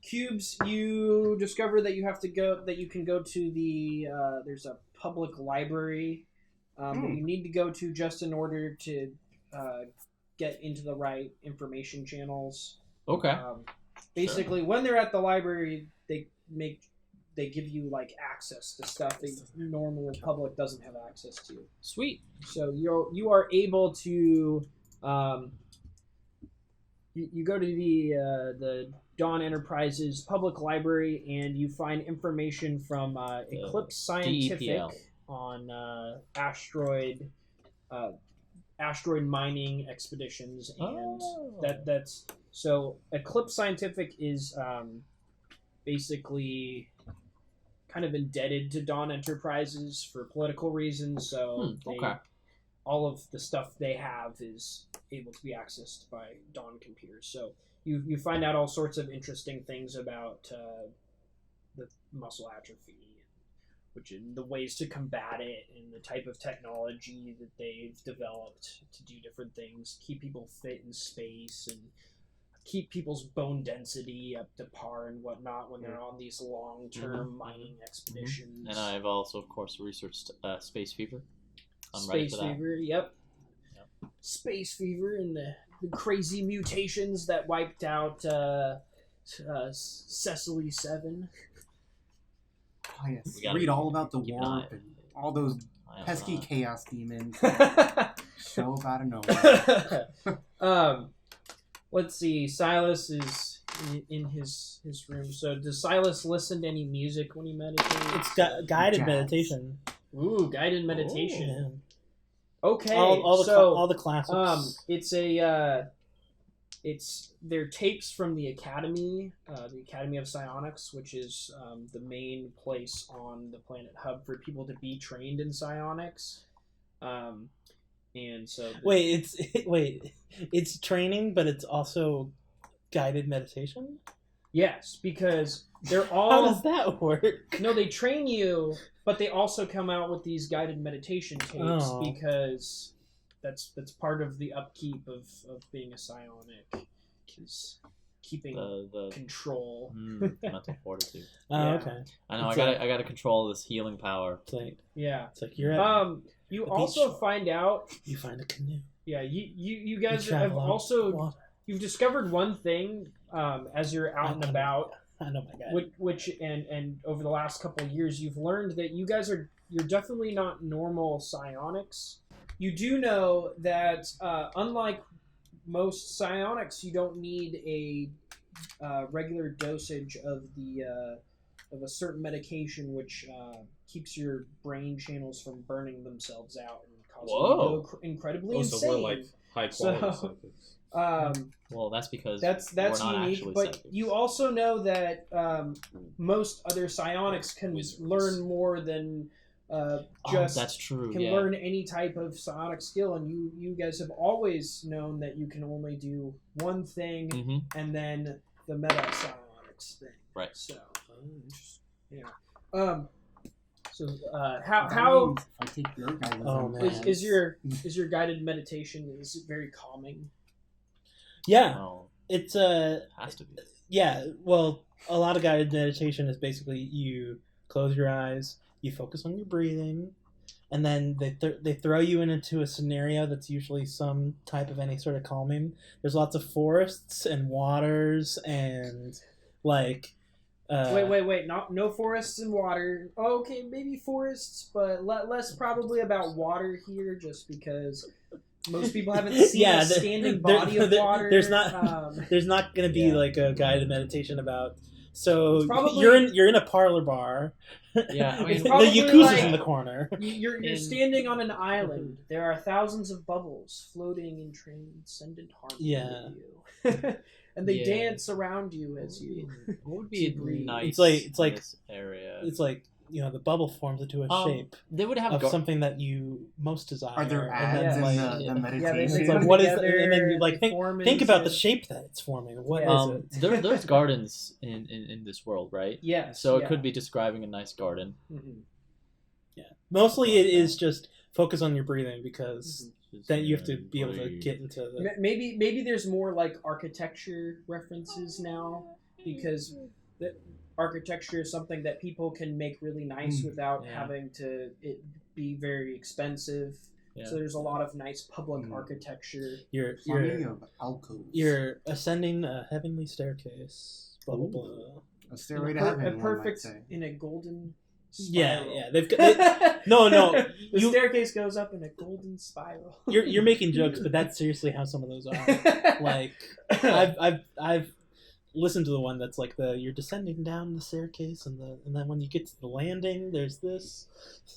Cubes, you discover that you can go to the, there's a public library that you need to go to just in order to get into the right information channels. Okay. Basically, when they're at the library, they give you like access to stuff that normal public doesn't have access to. Sweet. So you are able to you go to the Dawn Enterprises public library and you find information from Eclipse Scientific DEPL. on asteroid mining expeditions, and that's so Eclipse Scientific is basically kind of indebted to Dawn Enterprises for political reasons, so all of the stuff they have is able to be accessed by Dawn computers. So you find out all sorts of interesting things about the muscle atrophy, which is the ways to combat it, and the type of technology that they've developed to do different things, keep people fit in space, and keep people's bone density up to par and whatnot when they're on these long-term mining expeditions. And I've also, of course, researched space fever. Space fever, yep. Space fever and the crazy mutations that wiped out Cecily 7. Oh, yes. Read all about the warp and all those pesky chaos demons show up out of nowhere. Let's see. Silas is in his room. So does Silas listen to any music when he meditates? It's guided meditation. Ooh, guided meditation. Ooh, yeah. Okay, all the classics. They're tapes from the Academy of Psionics, which is the main place on the Planet Hub for people to be trained in psionics. And so it's training, but it's also guided meditation? Yes, because they're all... How does that work? No, they train you, but they also come out with these guided meditation tapes because that's part of the upkeep of being a psionic, is keeping the control. Mental fortitude. Okay. I know. I gotta control this healing power. It's like you're at you also find out you find a canoe. Yeah, you guys have also you've discovered one thing as you're out and about. I know my guy. Which and over the last couple of years, you've learned that you're definitely not normal psionics. You do know that unlike most psionics, you don't need a regular dosage of a certain medication which keeps your brain channels from burning themselves out and causing you to go incredibly insane. So we're like high quality psychics. Well, that's because that's unique. But psychics. You also know that most other psionics can learn more than that's true. Can learn any type of psionic skill, and you guys have always known that you can only do one thing, and then the meta psionics thing. Right. So, yeah. So how I take your guidance is your guided meditation? Is it very calming? Yeah, well, it's has to be. Yeah, well, a lot of guided meditation is basically you close your eyes, you focus on your breathing, and then they throw you into a scenario that's usually some type of any sort of calming. There's lots of forests and waters and like. Wait! No forests and water. Okay, maybe forests, but less probably about water here, just because most people haven't seen a standing body of water. There's not going to be like a guided meditation about. So probably, you're in a parlor bar. Yeah, I mean, the Yakuza's in the corner. You're standing on an island. There are thousands of bubbles floating in transcendent harmony with you. And they dance around you as you. What would be nice? It's like this area. It's like the bubble forms into a shape. They would have of something that you most desire. Are there ads in the meditation? It's like what is? And then you like think about the shape that it's forming. What is it? There's gardens in this world, right? Yes. So it could be describing a nice garden. Mm-hmm. Yeah. Mostly it is just focus on your breathing because. Then you have to be able to get into the... Maybe there's more like architecture references now. because the architecture is something that people can make really nice without having to it be very expensive. Yeah. So there's a lot of nice public architecture. You're ascending a heavenly staircase. Blah blah blah. A stairway to heaven. A perfect in a golden spiral. Yeah. The staircase goes up in a golden spiral. You're making jokes, but that's seriously how some of those are. Like I've listened to the one that's like you're descending down the staircase, and then when you get to the landing, there's this.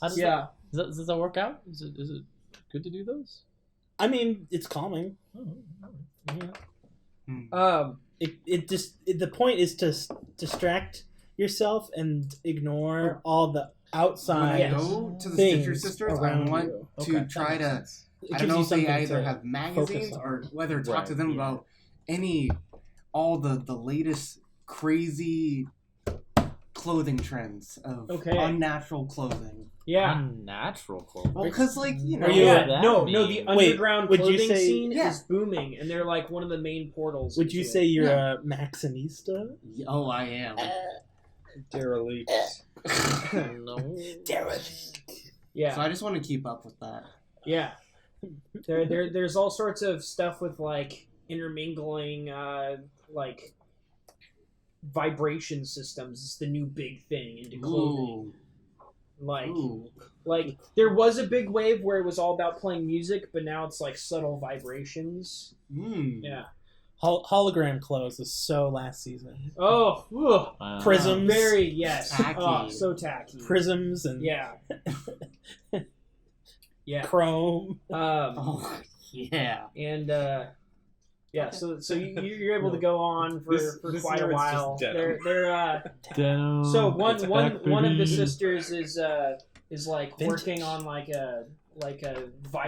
How does that, does that work out? Is it good to do those? I mean, it's calming. Yeah. The point is to distract yourself and ignore all the outside. When I go to the Stitcher Sisters, I want to try to. I don't know if they either have magazines or whether talk to them about all the latest crazy clothing trends of unnatural clothing. Yeah, unnatural clothing. Well, because the underground clothing scene is booming, and they're like one of the main portals. Would you say you're a Maxinista? Oh, I am. Derelict. No. Derelict. Yeah. So I just want to keep up with that. Yeah. There's all sorts of stuff with like intermingling like vibration systems. It's the new big thing into clothing. Like there was a big wave where it was all about playing music, but now it's like subtle vibrations. Yeah. Hologram clothes is so last season. Oh, prisms. Very tacky. Oh, so tacky. Prisms and yeah. Chrome. Yeah. And so you're able to go on for quite a while. They're so one of the sisters is like vintage. Working on like a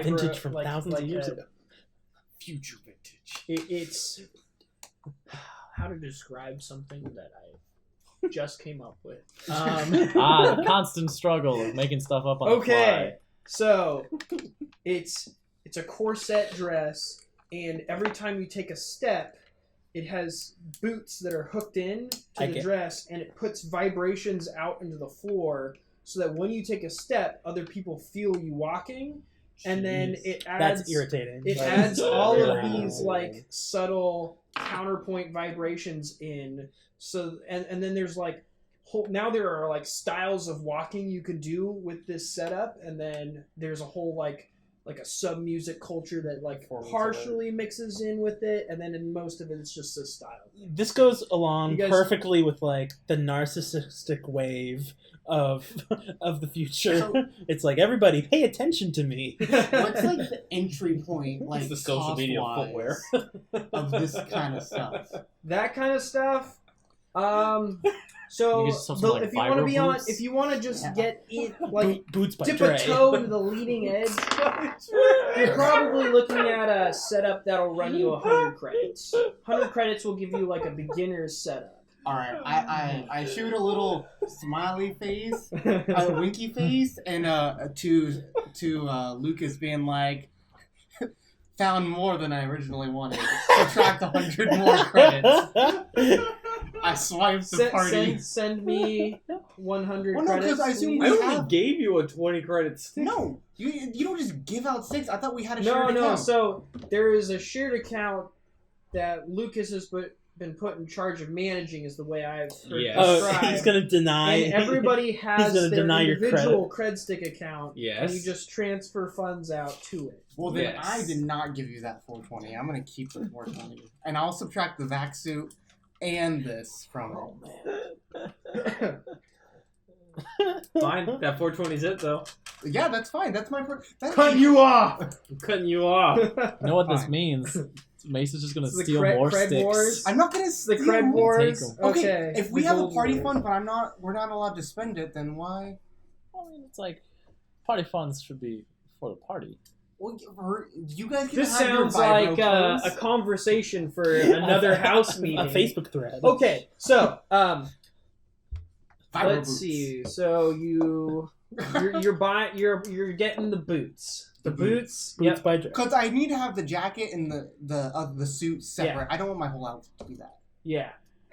vintage from thousands of years ago. Future vintage. It's how to describe something that I just came up with. The constant struggle of making stuff up on the fly. So it's a corset dress. And every time you take a step, it has boots that are hooked in to the dress, and it puts vibrations out into the floor so that when you take a step, other people feel you walking. And then it adds... That's irritating. It adds all of these like subtle counterpoint vibrations in. So and then there's like... Now there are like styles of walking you can do with this setup, and then there's a whole like a sub-music culture that like partially mixes in with it, and then in most of it it's just a style. This goes along perfectly with like the narcissistic wave of the future. So, it's like, everybody pay attention to me. What's like the entry point, like the social media footwear of this kind of stuff? That kind of stuff. So if you want to be boots? If you want to just get in, like boots by dip Dre. a toe into the leading edge, you're probably looking at a setup that'll run you 100 credits. 100 credits will give you like a beginner's setup. All right, I shoot a little smiley face, a winky face, and to Lucas being like, found more than I originally wanted. Subtract 100 more credits. I swiped the party. Send me 100 no, credits. I assume I only gave you a 20 credit stick. No, you don't just give out sticks. I thought we had a shared account. No. So there is a shared account that Lucas has been put in charge of managing, is the way I've heard described. He's going to deny. And everybody has their individual cred stick account. Yes. And you just transfer funds out to it. Well, then I did not give you that 420. I'm going to keep the 420. And I'll subtract the vac suit and this from it. Fine, that 420's it though. Yeah, that's fine. That's my cutting you off. I'm cutting you off. You know what this means? Mason's just gonna steal more cred sticks. Wars? I'm not gonna steal the cred wars. Okay, if we have a party fund, but we're not allowed to spend it, then why? I mean, it's like party funds should be for the party. Well, you guys can this have sounds your like a conversation for another house meeting. A Facebook thread. Okay, so let's see. So you're getting the boots. The boots by Dre. Because I need to have the jacket and the suit separate. Yeah. I don't want my whole outfit to be that. Yeah.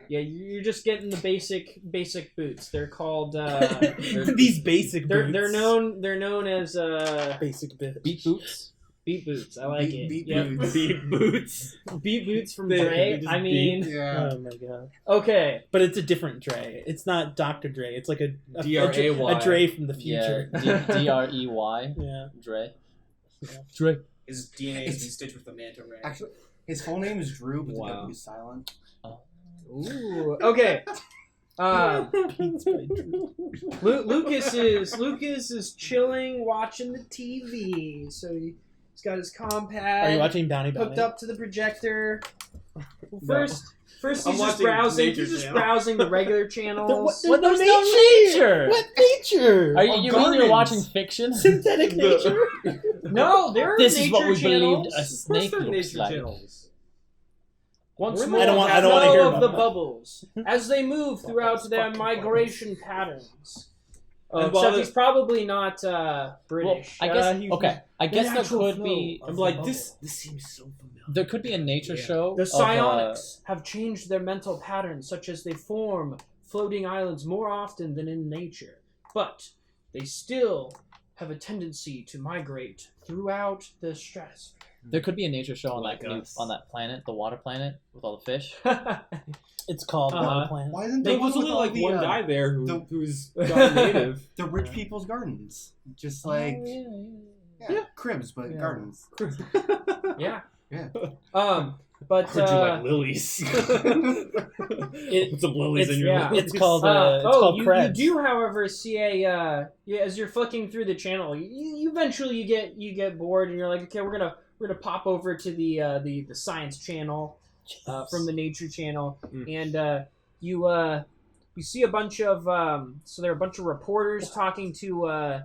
Yeah, you're just getting the basic boots. They're called These basic boots. they're known as Basic bits. Beat boots. beat boots. I like it. Beat Yep. boots. Beat boots. Beat boots from They Dre. just I mean, Yeah. Oh my god. okay. But it's a different Dre. It's not Dr. Dre. It's like a D-R-A-Y. a Dre from the future. Yeah, Drey. Yeah. Dre. Yeah. Dre. His DNA has been stitched with the manta ray. Actually, his full name is Drew, but the Wow. W is silent. Ooh. Okay. Beats by Dre. Lucas is chilling, watching the TV. So he's got his compad. Are you watching Bounty Bounty? hooked up to the projector? Well, first I'm he's just watching browsing. Nature He's just Channel. browsing the regular channels. What? There's no nature. What nature? Are you, you mean you're gardens. watching fiction? Synthetic nature? No, there are This nature is what we channels. believed a snake They're looks nature like. channels. Once I more, don't want- I don't wanna flow hear of about the that. bubbles as they move throughout their Fucking migration patterns. And Except while he's probably not British. Well, I guess He's I guess there actual could flow be of I'm the like, bubble. this seems so familiar. there could be a nature show. The of, psionics have changed their mental patterns, such as they form floating islands more often than in nature. But they still have a tendency to migrate throughout the stratosphere. there could be a nature show on Like that us. on that planet, the water planet, with all the fish. It's called Water Planet. Why isn't There there was one only with all like the, one guy there the- who's got native. the rich people's gardens? Just like cribs, but Yeah. gardens. Yeah. Yeah. But Heard you like lilies. Put some lilies in your yeah. lilies. It's called you Krebs. do, however, see a as you're flicking through the channel, you eventually you get bored and you're like, okay, we're gonna pop over to the science channel from the nature channel, and you see a bunch of so there are a bunch of reporters talking to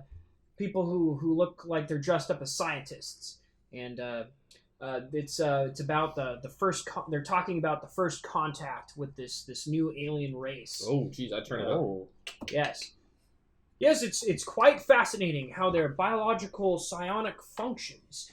people who look like they're dressed up as scientists, and it's about the first they're talking about the first contact with this new alien race. Oh, jeez, I turn it up. Oh, Yes, it's quite fascinating how their biological psionic functions.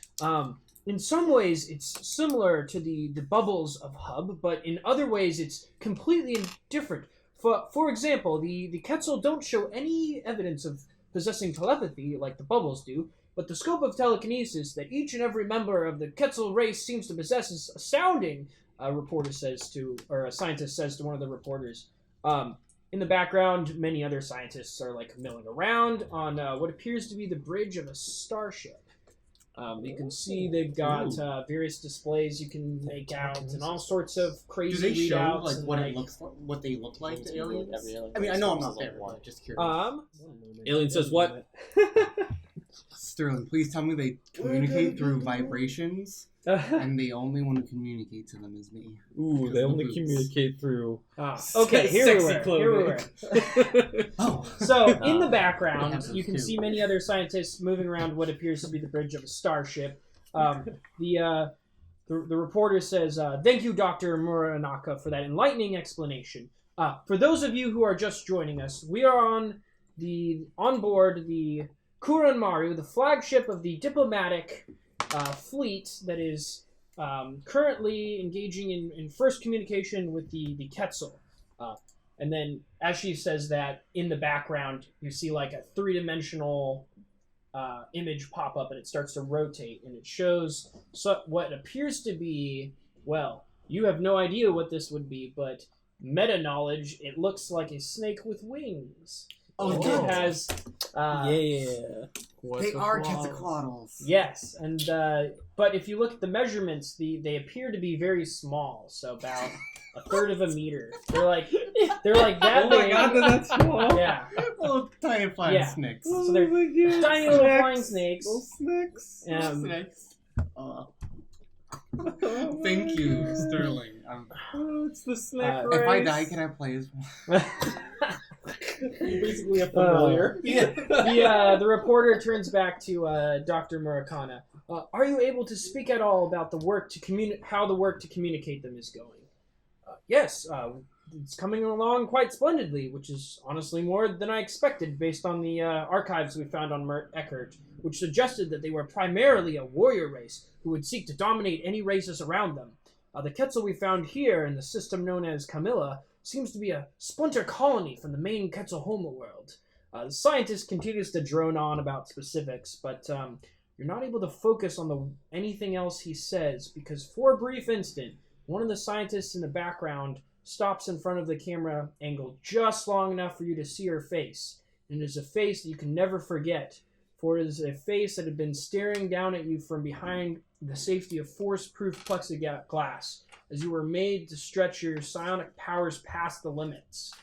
In some ways, it's similar to the bubbles of Hub, but in other ways, it's completely different. For example, the Quetzal don't show any evidence of possessing telepathy like the bubbles do, but the scope of telekinesis that each and every member of the Quetzal race seems to possess is astounding, a scientist says to one of the reporters. In the background, many other scientists are like milling around on what appears to be the bridge of a starship. You can see they've got various displays you can make out and all sorts of Do crazy they show readouts. like and, what it looks like, what they look like to aliens? every alien I mean, I know I'm race not is there, like one. but just curious. Alien says what? Sterling, please tell me they communicate through vibrations, and the only one who communicates to them is me. Ooh, they The only boots. communicate through. Okay, here we Sexy were. Oh, So, in the They background, have those you can too. see many other scientists moving around what appears to be the bridge of a starship. The reporter says, "Thank you, Dr. Muranaka, for that enlightening explanation. For those of you who are just joining us, we are on board the Kuranmaru, the flagship of the diplomatic fleet that is currently engaging in first communication with the Quetzal." And then, as she says that, in the background, you see like a three-dimensional image pop up, and it starts to rotate, and it shows what appears to be, well, you have no idea what this would be, but meta-knowledge, it looks like a snake with wings. Oh, And good. it has... Yeah. they are Quetzalcoatl's. Yes, and but if you look at the measurements, they appear to be very small, so about a third of a meter. They're like that Oh my big. god, that's small. Yeah, Little tiny flying Yeah. snakes. so they're God. tiny little flying snakes. Little snakes. Snakes. Thank you, Sterling. Oh, it's the snake If I race. die, can I play as one? You're basically a familiar. The reporter turns back to Dr. Murakana. Are you able to speak at all about how the work to communicate them is going? Yes, it's coming along quite splendidly, which is honestly more than I expected based on the archives we found on Mert Eckert, which suggested that they were primarily a warrior race who would seek to dominate any races around them. The Quetzal we found here in the system known as Camilla seems to be a splinter colony from the main Quetzal homeworld. The scientist continues to drone on about specifics, but you're not able to focus on anything else he says, because for a brief instant, one of the scientists in the background stops in front of the camera angle just long enough for you to see her face. And it is a face that you can never forget, for it is a face that had been staring down at you from behind the safety of force-proof plexiglass, as you were made to stretch your psionic powers past the limits.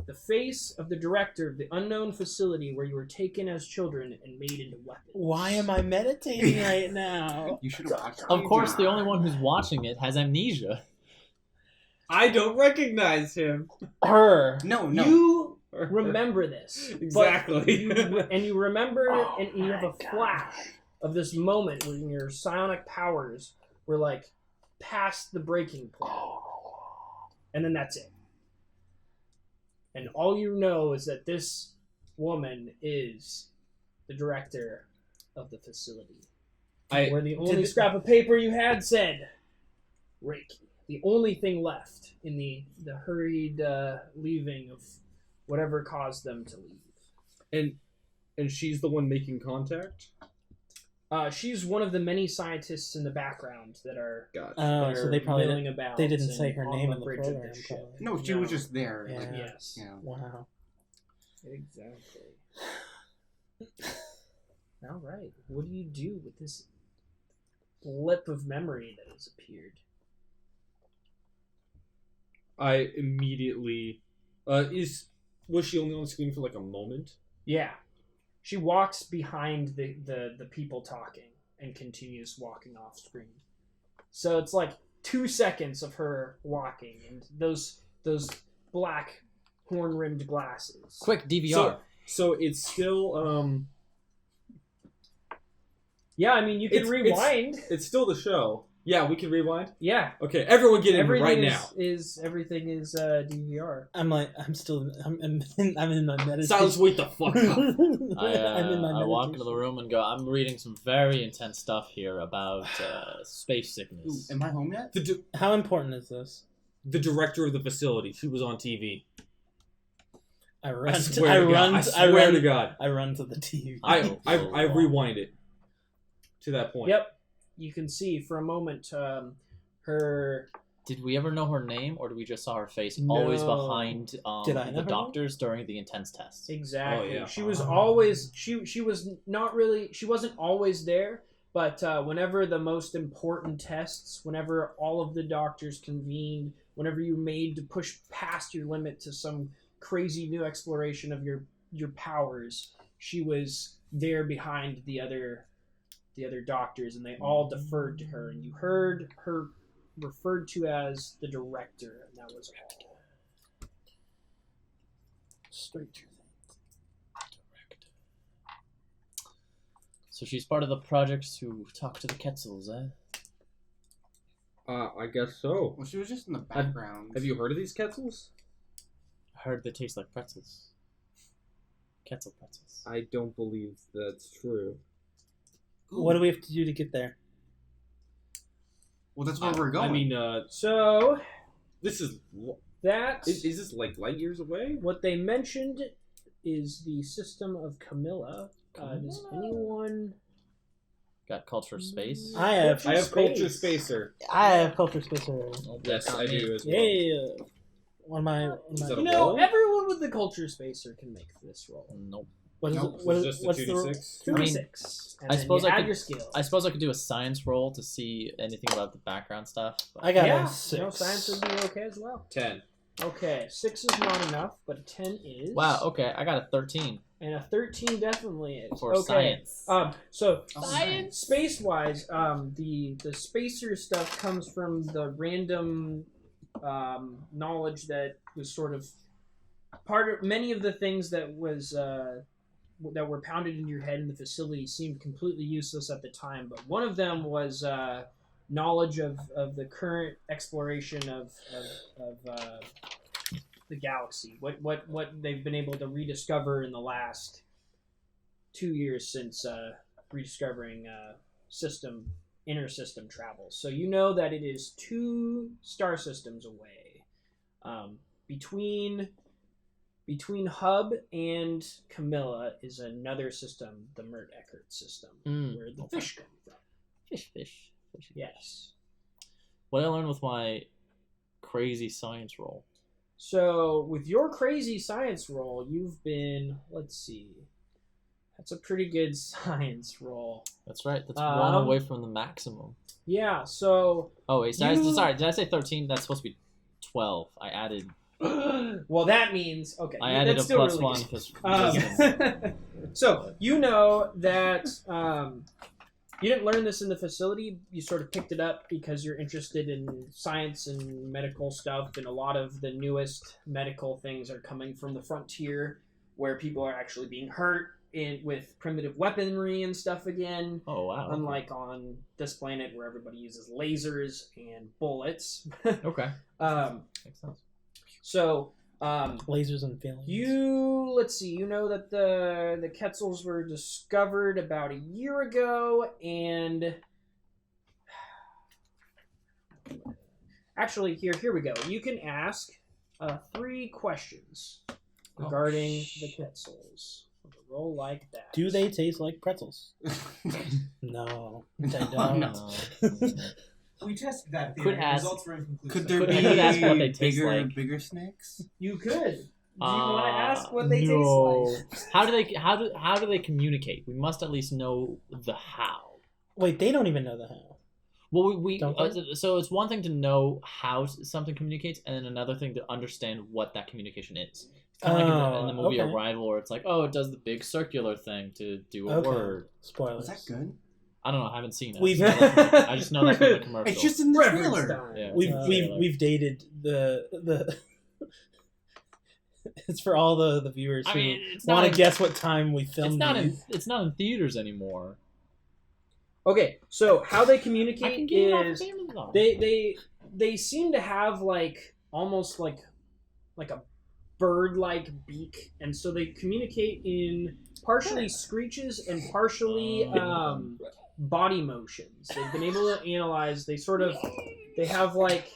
The face of the director of the unknown facility where you were taken as children and made into weapons. Why am I meditating right now? You should have watched it. Of course, the only one who's watching it has amnesia. I don't recognize him. Her. No. You remember this. Exactly. And you remember, and you have a flash of this moment when your psionic powers were like past the breaking point. And then that's it. And all you know is that this woman is the director of the facility. Where the only scrap of paper you had said Reiki. The only thing left in the hurried leaving of whatever caused them to leave. And she's the one making contact? She's one of the many scientists in the background that are. Gotcha. That So are they probably milling about. they didn't say her on name in the bridge of program. the ship. probably. No, she was just there. Yeah. Like, Yes. you know. Wow. Exactly. All right. What do you do with this blip of memory that has appeared? I immediately... Was she only on the screen for like a moment? Yeah. She walks behind the people talking and continues walking off screen. So it's like 2 seconds of her walking and those black horn-rimmed glasses. Quick, DVR. So it's still... Yeah, I mean, you can rewind. It's still the show. Yeah, we can rewind? Yeah. Okay, everyone get in right now. Everything is DVR. I'm in my meditation. Silas, wait the fuck up. I walk into the room and go, I'm reading some very intense stuff here about space sickness. Ooh, am I home yet? How important is this? The director of the facility. She was on TV. I run. I swear to God. I run to the TV. I rewind it to that point. Yep. You can see for a moment her... Did we ever know her name, or did we just saw her face No. always behind Did I know the her doctors during the intense tests? Exactly. Oh, yeah. She was always... She was not really... She wasn't always there, but whenever the most important tests, whenever all of the doctors convened, whenever you made to push past your limit to some crazy new exploration of your powers, she was there behind the other doctors, and they all deferred to her, and you heard her referred to as the director, and that was all. Stranger Things. So she's part of the project to talk to the Quetzals, eh? I guess so. Well, she was just in the background. Have you heard of these Quetzals? I heard they taste like pretzels. Quetzal pretzels. I don't believe that's true. What do we have to do to get there? Well, that's where we're going. I mean, So this is... that Is this like light years away? what they mentioned is the system of Camilla. Does anyone... Got culture space. I have Culture Spacer. I have culture spacer. Yes, I do as well. Yeah. What am I? Is that You a know, roll? everyone with the culture spacer can make this roll. Nope. What is Nope. it? What is, Just a what's 2d6? 2 I mean, 6. And I then suppose you I add could- your skill. I suppose I could do a science roll to see anything about the background stuff. But I got Yeah, a 6. no, science would be okay as well. 10. Okay, 6 is not enough, but a 10 is. wow. Okay, I got a 13 And a 13 definitely is. for okay. science. So Science. space-wise, the spacer stuff comes from the random knowledge that was sort of part of many of the things that was that were pounded into your head in the facility seemed completely useless at the time. But one of them was knowledge of the current exploration of the galaxy. What they've been able to rediscover in the last 2 years since rediscovering inner system travel. So you know that it is 2 star systems away. between Hub and Camilla is another system, the Mert Eckert system, where the fish come from. Fish. Yes. What I learned with my crazy science roll. So with your crazy science roll, you've been, let's see, that's a pretty good science roll. That's right. That's one away from the maximum. Yeah. So. Oh wait, sorry. Did I say 13? That's supposed to be 12. I added. Well, that means okay. I added a plus really one because. So you know that you didn't learn this in the facility. You sort of picked it up because you're interested in science and medical stuff, and a lot of the newest medical things are coming from the frontier, where people are actually being hurt with primitive weaponry and stuff again. Oh wow! Unlike on this planet where everybody uses lasers and bullets. Okay. Makes sense. So, lasers and feelings. let's see, you know that the Quetzals were discovered about a year ago, and actually, here we go. You can ask 3 questions regarding the Quetzals. Roll like that. Do they taste like pretzels? No, they don't. No. We tested that Could theory. ask- Results were inconclusive. Could there Could be ask what they taste like. bigger snakes? You could. Do you want to ask what they taste like? How do they communicate? We must at least know the how. Wait, they don't even know the how. Well, so it's one thing to know how something communicates, and then another thing to understand what that communication is. It's kind of like in the movie okay. Arrival, where it's like, oh, it does the big circular thing to do a word. Spoilers. Was that good? I don't know. I haven't seen it. We've- I just know that from the commercial. It's just in the Reference trailer. time. Yeah, We've dated the. It's for all the viewers I who mean, it's want not to guess what time we It's filmed not in. these. It's not in theaters anymore. Okay, so how they I can communicate get it off is Amazon. they seem to have like almost like a bird-like beak, and so they communicate in partially screeches and partially body motions. They've been able to analyze. They have like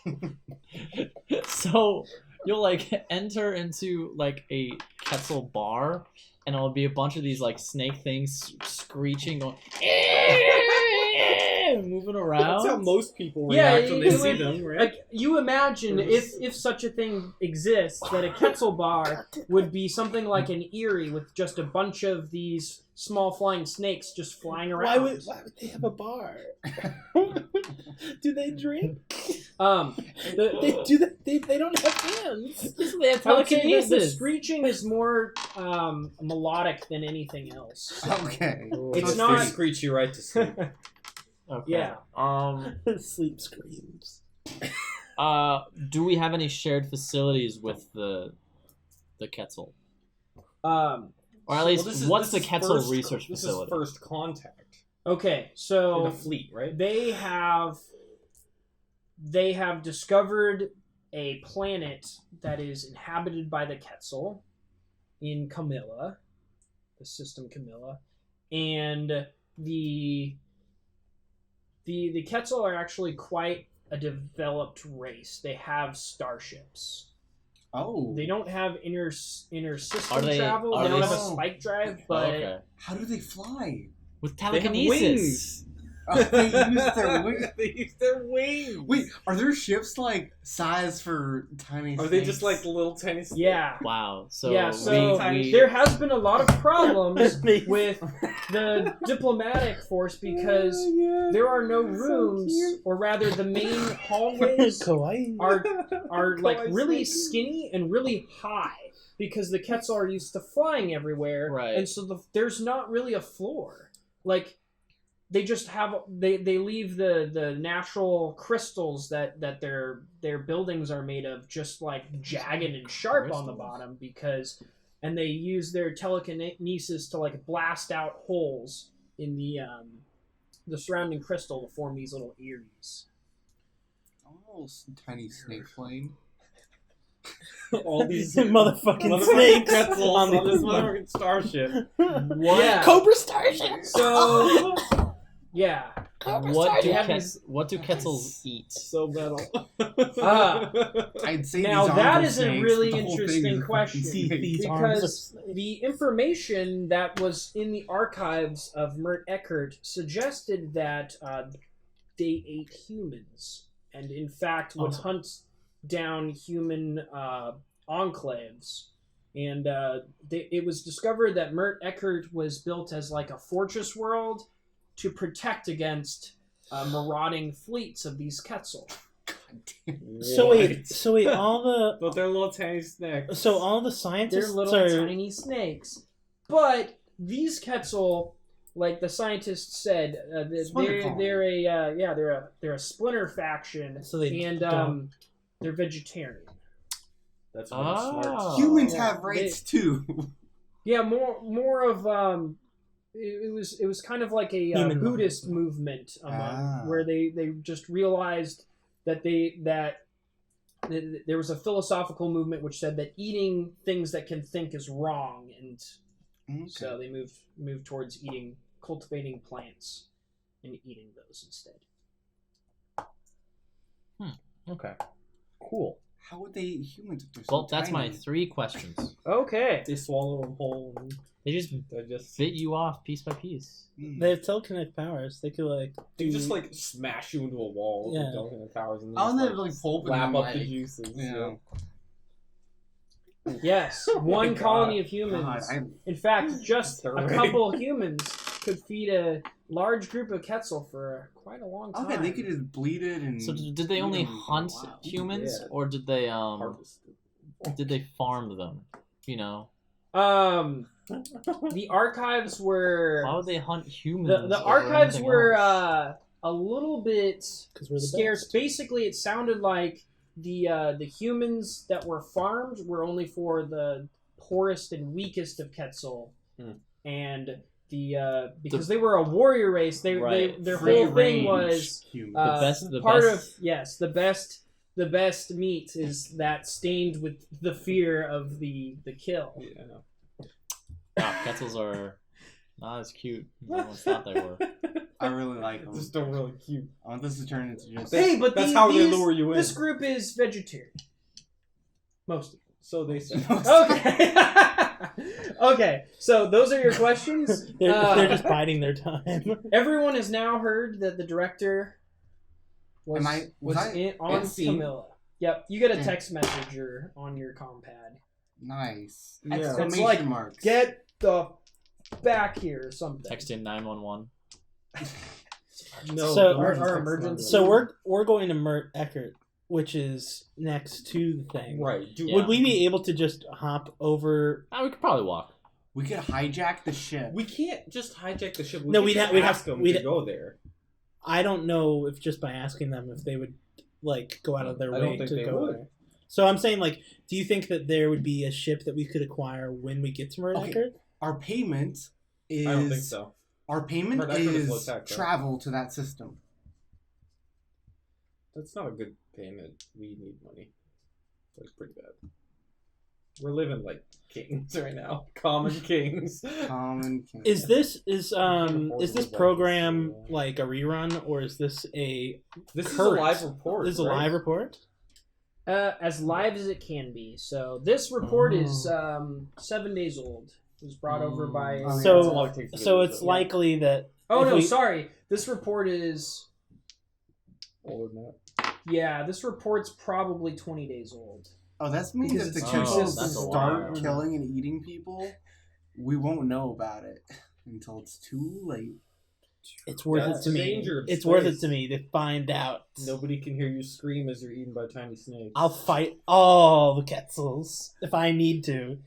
So you'll like enter into like a Quetzal bar, and it'll be a bunch of these like snake things screeching, going, moving around. That's how most people Yeah, react when they you see would- them, right? like you imagine if such a thing exists, that a Quetzal bar would be something like an eyrie with just a bunch of these small flying snakes just flying around. Why would they have a bar? Do they drink? They don't have hands. They have I would say the telekinesis. screeching is more melodic than anything else. Okay. It's They not- screech you right to sleep. Okay. Yeah. Sleep screams. Do we have any shared facilities with the Quetzal? Or at least, Well, this is- what's this the is Quetzal first- research This facility? is first contact Okay, in so the fleet, right? they have discovered a planet that is inhabited by the Quetzal in Camilla, the system Camilla, and the Quetzal are actually quite a developed race. They have starships. Oh. They don't have inner system Are they- travel. are They don't they have a s- spike drive, Oh, but okay. How do they fly? With They have telekinesis. wings. They use their wings. They use their wings. Wait, are there ships like size for tiny Are they snakes? just like little tennis? yeah. Wow. So Yeah, so we there has been a lot of problems Amazing. with the diplomatic force because there are no rooms, or rather, the main hallways Kawaii. are like Kawaii really snake. skinny and really high because the Quetzal are used to flying everywhere, Right. and so there's not really a floor. Like they just have they leave the natural crystals that their buildings are made of just like jagged and sharp on the Crystals. bottom and they use their telekinesis to like blast out holes in the surrounding crystal to form these little eyries. Oh, tiny snake plane. All these Motherfucking snakes pretzels on on this the- motherfucking starship. What? Yeah. Cobra Starship. So yeah, What do Quetzals eat? So metal. I'd say Now these arms that are is a snakes, really but the whole thing interesting is a question fucking snake. These arms because are- the information that was in the archives of Mert Eckert suggested that they ate humans, and in fact would hunt down human enclaves. And it was discovered that Mert Eckert was built as like a fortress world to protect against marauding fleets of these Quetzal. So wait, all But they're little tiny snakes. the scientists They're little tiny snakes. But these Quetzal, like the scientists said, they're a splinter faction, So they and don't- they're vegetarian. That's really smart. Humans Yeah, have rights too. Yeah, more of it was kind of like a Human Buddhist movement where they just realized that there was a philosophical movement which said that eating things that can think is wrong, and so they moved towards cultivating plants and eating those instead. Okay. Cool. How would they eat humans if they're so Well, that's my tiny? 3 questions. Okay. They swallow them whole. And They just they just bit you off piece by piece. they have telekinetic powers. They could like they just like smash you into a wall with Yeah. the telekinetic powers and I then was just, like pulping lap them, up like, the juices. Yeah. Yes, one God. colony of humans. God, In fact, just a Alright. couple humans could feed a large group of Quetzal for quite a long time. Okay, they could just bleed it and. So did they only eat them. hunt Wow. humans, Yeah. or did they Harvested. did they farm them? You know, The archives were why would they hunt humans? the over archives anything were else? a little bit because we're the scarce. best. Basically, it sounded like the humans that were farmed were only for the poorest and weakest of Quetzal, and because they were a warrior race, their Free whole thing range was humans. the best meat is that stained with the fear of the kill. Yeah. Wow, Quetzals are not as cute as everyone thought they were. I really like them. Just don't really cute. I want this to turn into just. Hey, but That's how they these- lure you in. This group is vegetarian. Most of them. So they say. Okay. Okay. So those are your questions. They're just biding their time. Everyone has now heard that the director was was I on in scene? Camilla. Yep. You get a Yeah. text message on your compad. Nice. Yeah. Exclamation It's like, marks. Get the back here or something. Text in 911. No. So- don't Our text them. emergency. So we're going to Mert Eckert, which is next to the thing. Right. Do Yeah. Would we be able to just hop over? We could probably walk. We could hijack the ship. We can't just hijack the ship. We No, can we'd just ha- we'd ask have- them we'd- to go there. I don't know if just by asking them if they would like go out of their I way don't think to they go would. there. So I'm saying, like, do you think that there would be a ship that we could acquire when we get to Mert Okay. Eckert? Our payment is. I don't think so. Our payment But that's what it's is low tech, right? travel to that system. That's not a good payment. We need money. Like pretty bad. We're living like kings right now. Common kings. Common. Is this afford is this to live program like this, like a rerun, or is this a This is current? a live report. This is a right? live report? As live as it can be. So this report Oh. is 7 days old. It was brought over by. Oh, yeah. So- That's a lot it takes to So get it's it. likely that Oh if no, we- sorry. This report is. Older than that. Yeah, this report's probably 20 days old. Oh, that means Because if the it's too Quetzals system. start That's a killing and eating people, we won't know about it until it's too late. it's worth That's it to me. dangerous It's worth it place. to me to find out. Nobody can hear you scream as you're eaten by tiny snakes. I'll fight all the Quetzals if I need to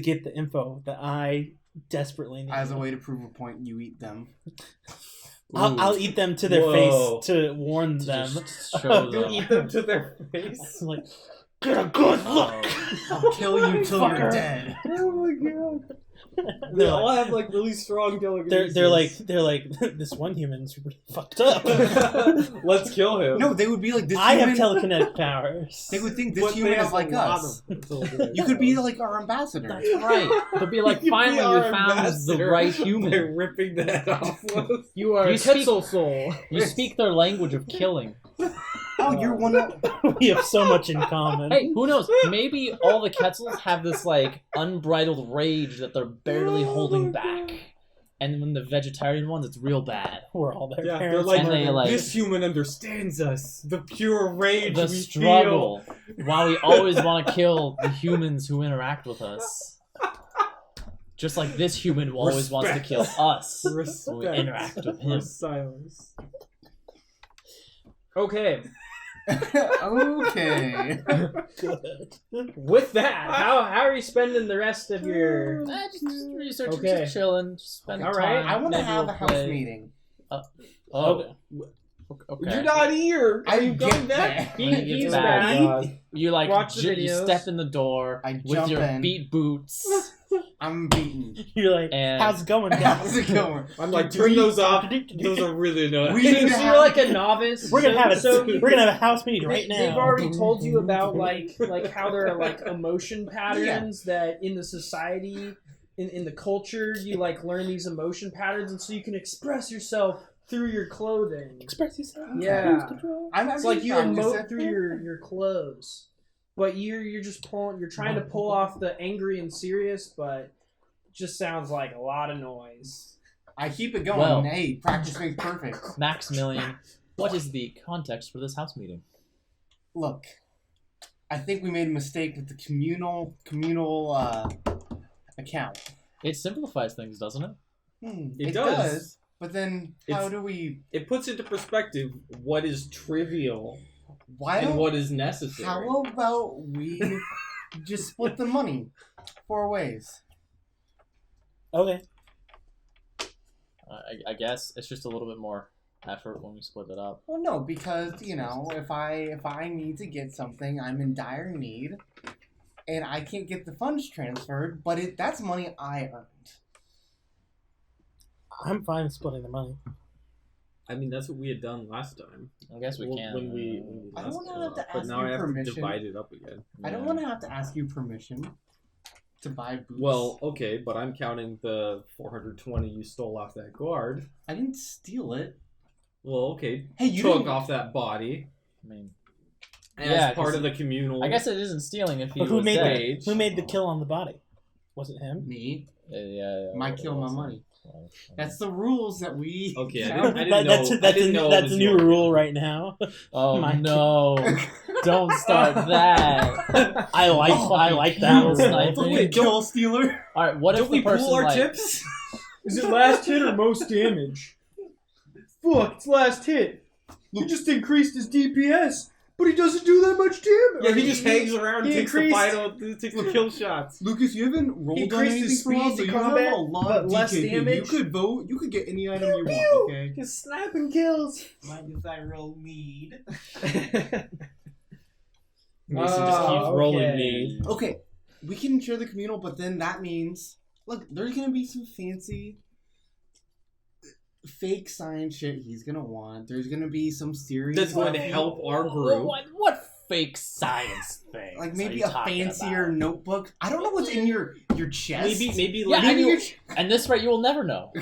get the info that I desperately need. As a way to prove a point, you eat them. I'll eat them to their Whoa. face to warn To them. just show You them. eat them to their face. Like, get a good look. I'll kill you till you're Fucker. dead. Oh my god. They all have like really strong telekinesis. they're like this one human's really fucked up. Let's kill him. No, they would be like this. I have human, telekinetic powers. They would think this But they human have is like a lot us. of telekinetic You could be powers. like our ambassador. That's right. They'll be like, You could be finally, our we found the ambassador right by human. ripping the head off. You are You a speak- Quetzal soul. You speak their language of killing. Oh, you're one of. We have so much in common. Hey, who knows? Maybe all the Quetzals have this like unbridled rage that they're barely holding back, and when the vegetarian ones, it's real bad. We're all their Yeah, they're parents. like, And they, like- this human understands us. The pure rage The we struggle, while we always want to kill the humans who interact with us. Just like this human who always wants to kill us feel. when we Respect interact with for him. Silas. Okay. Okay. Good. With that, how are you spending the rest of your? Just researching, Okay. just chilling, just spending All right. time. I want to maybe have we'll a house play- meeting. Oh, okay. You're not here. Are you I going get back? that. When it He's gets back. bad, you like Watch the you videos. step in the door I with jump your in. beat boots, I'm beaten. You're like, And- how's it going, How's guys? it going? I'm like, turn those off. Those are really annoying. We need to So have- you're like a novice. We're gonna have a so we're gonna have a house meeting right They've now. already told you about like how there are like emotion patterns that in the society, in the culture, you like learn these emotion patterns, and so you can express yourself through your clothing. Express yourself. Yeah. Lose control. I'm It's like you practice emote it. through your clothes, but you're just pulling. You're trying to pull off the angry and serious, but it just sounds like a lot of noise. I keep it going. Well. Hey, practice makes perfect. Maximillion. What is the context for this house meeting? Look, I think we made a mistake with the communal account. It simplifies things, doesn't it? It It does. does. But then, how It's- do we? It puts into perspective what is trivial Why and don't? what is necessary. How about we just split the money 4 ways? Okay. I guess it's just a little bit more effort when we split it up. Well, no, because if I need to get something, I'm in dire need, and I can't get the funds transferred. But that's money I earned. I'm fine splitting the money. I mean, that's what we had done last time. I guess we can. When we I don't last wanna split have to up, but ask now you I have permission. to divide it up again. I don't want to have to ask you permission to buy boots. Well, okay, but I'm counting the 420 you stole off that guard. I didn't steal it. Well, okay, Hey, you took didn't- off that body I mean, as Yeah, part 'cause of the communal. I guess it isn't stealing if he But who was made dead. wage. who made the kill on the body? Was it him? Me. Yeah, My it kill, my wasn't. money. Well, That's the rules that we. Okay, I found. didn't know. That's I didn't know it that's was a new your rule kill. right now. Oh My no! Don't start that. I like that kill rule. sniping. Wait, kill stealer. All right, what if Don't the we person pool our like, tips? Is it last hit or most damage? Fuck, it's last hit. You just increased his DPS, but he doesn't do that much damage. Yeah, he just hangs around and he takes the increased- final, takes the kill shots. Lucas, you haven't rolled on increased anything his for a while, speed so to you combat, have a lot but of less DKP. You damage. could vote. You could get any item you want. Pew! Okay. Just snapping kills. Mind if I roll mead? Mason just keeps rolling me. Okay, we can share the communal, but then that means, look, there's gonna be some fancy fake science shit he's gonna want. There's gonna be some serious That's going to stuff. help our group. What fake science thing? Like maybe a fancier notebook. I don't know what's in your chest. Maybe Yeah, like and, and this rate you will never know.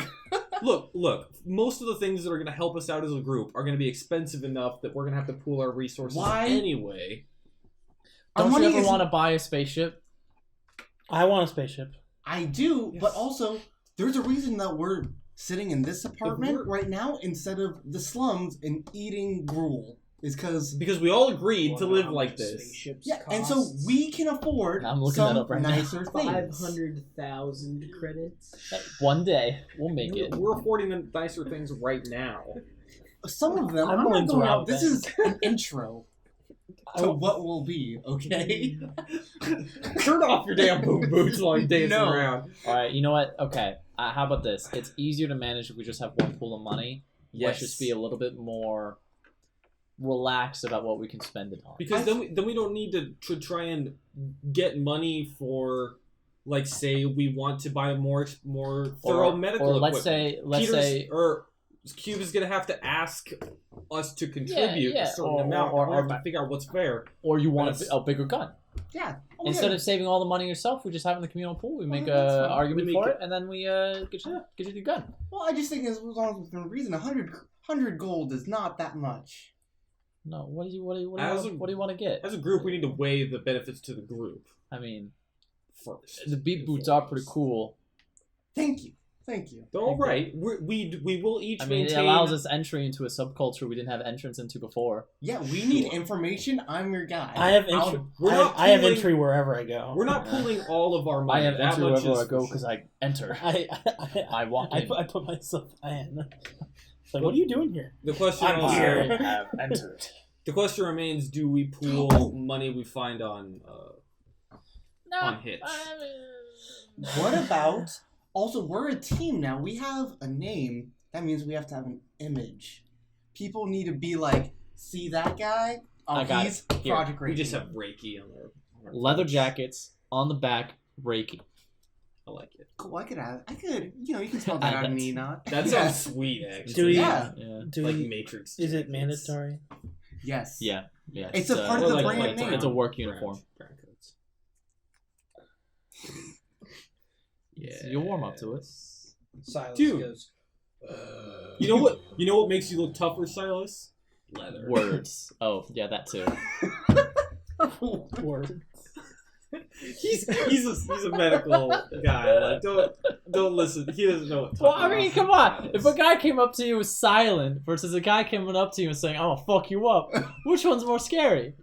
look. Most of the things that are going to help us out as a group are going to be expensive enough that we're going to have to pool our resources Why? anyway. Our Don't you money ever is- want to buy a spaceship? I want a spaceship. I do, but Yes. also there's a reason that we're sitting in this apartment we're- right now instead of the slums and eating gruel. Is because Because we all agreed to live like this. yeah, and so we can afford I'm looking some that up right now. nicer things. 500,000 credits. Hey, one day we'll make it. We're affording the nicer things right now. Some of them, I'm I'm willing not to going rob out. This them. is an intro to what will be. Okay. Turn off your damn boom boots while you're dancing No. around. All right, you know what? Okay, how about this? It's easier to manage if we just have one pool of money. Let's just be a little bit more relaxed about what we can spend it on. Because then we don't need to try and get money for like say we want to buy more thorough medical equipment. Let's say Cube is gonna have to ask us to contribute a certain amount, or have to figure out what's fair. Or you want a bigger gun. Yeah. Instead of saving all the money yourself, we just have it in the communal pool. We make an argument for it, and then we get you the gun. Well, I just think as long as within reason, 100 gold is not that much. No, what do you want to get? As a group, we need to weigh the benefits to the group. I mean, first, the beat boots are pretty cool. Thank you. All right, we will each. I mean, it allows us entry into a subculture we didn't have entrance into before. Yeah, we need information. I'm your guy. I have entry. I have entry wherever I go. We're not pooling all of our money. I have entry wherever I go because I enter. I walk in. I put myself in. It's like, what are you doing here? The question I have entered. The question remains: do we pool money we find on hits? What about? Also, we're a team now. We have a name. That means we have to have an image. People need to be like, see that guy? Oh, he's Project Reiki. We just have Reiki on our leather jackets on the back. Reiki. I like it. Cool. I could. You can spell that out of me, not. That sounds sweet, actually. Do we? Yeah. Do like we, Matrix. Is it mandatory? Yes. Yeah. It's a part of the brand name. It's a work uniform. Brand codes. Yeah. So you'll warm up to it. Silas goes. You know what makes you look tougher, Silas? Leather. Words. Oh, yeah, that too. Words. He's a medical guy. Like, don't listen. He doesn't know what. Well, I mean, come on. If a guy came up to you with silent versus a guy coming up to you and saying, "I'm gonna fuck you up," which one's more scary?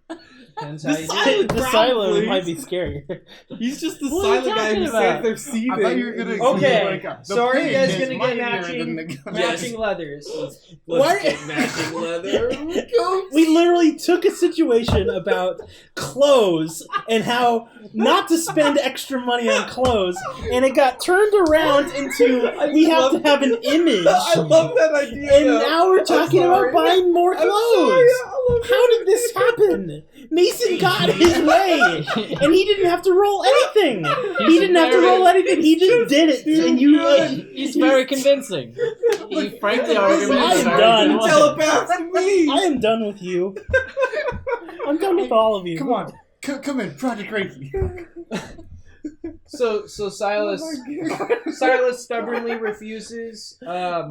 Depends how you do it. The silent might be scarier. He's just the What are you silent guy talking who about? says they're seething. I thought you were gonna Okay, the so are you pig guys is gonna get mightier than matching leathers? Let's get matching leather. We literally took a situation about clothes and how not to spend extra money on clothes, and it got turned around into we have to have an image. I love that idea. And now we're talking about buying more clothes. How did this happen? Mason got his way, and he didn't have to roll anything. He didn't have to roll anything. He just did it, and you. He's very convincing. He frankly arguments. I'm done. Telepath to me. I am done with you. I'm done with all of you. Come on. Come in, Project Reiki. So Silas stubbornly refuses. Over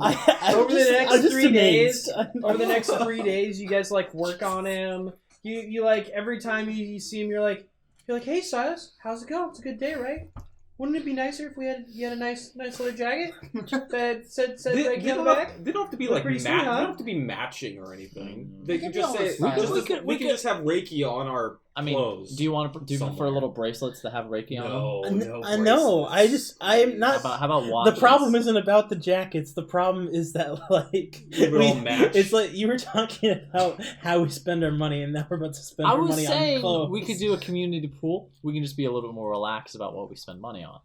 the next 3 days, you guys like work on him. You like every time you see him, you're like, hey Silas, how's it going? It's a good day, right? Wouldn't it be nicer if you had a nice leather jacket that said Reiki on the back? They don't have to be like pretty sweet, they huh? don't have to be matching or anything. They can be just all say style. we can just have Reiki on our clothes. Do you prefer little bracelets to have Reiki on them? I know. I'm not. How about watches? The problem isn't about the jackets. The problem is that like all match. it's like you were talking about how we spend our money, and now we're about to spend our money on clothes. We could do a community pool. We can just be a little bit more relaxed about what we spend money on.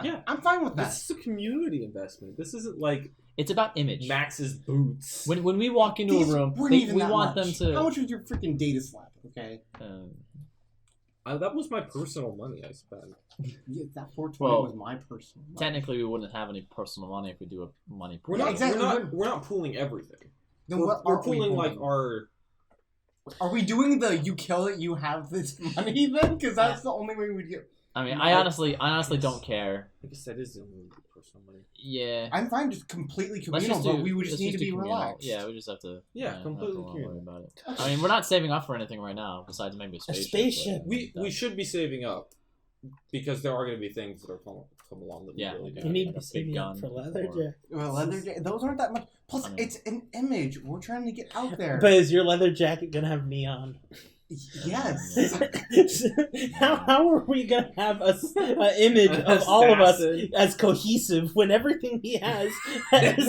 Yeah, I'm fine with that. This is a community investment. This isn't like it's about image. Max's boots. When we walk into a room, we want them to. How much was your freaking data slap? Okay. That was my personal money I spent. Yeah, that 420 was my personal money. Technically, we wouldn't have any personal money if we do a money pool. We're not pooling everything. Then We're pooling like our. Are we doing the you kill it, you have this money then? Because that's the only way we'd get. I mean, I honestly don't care. I guess that is the only personal money. Yeah. I'm fine, just completely communal, but we would just need to be communal. relaxed. Yeah, we just have to. Completely worry about it. I mean, we're not saving up for anything right now, besides maybe a spaceship. We should be saving up because there are going to be things that are come along that we really do. You need to save up for leather jacket. Well, leather jacket, those aren't that much. Plus, it's an image. We're trying to get out there. But is your leather jacket gonna have neon? Yes. How are we gonna have an image of all of us as cohesive when everything he has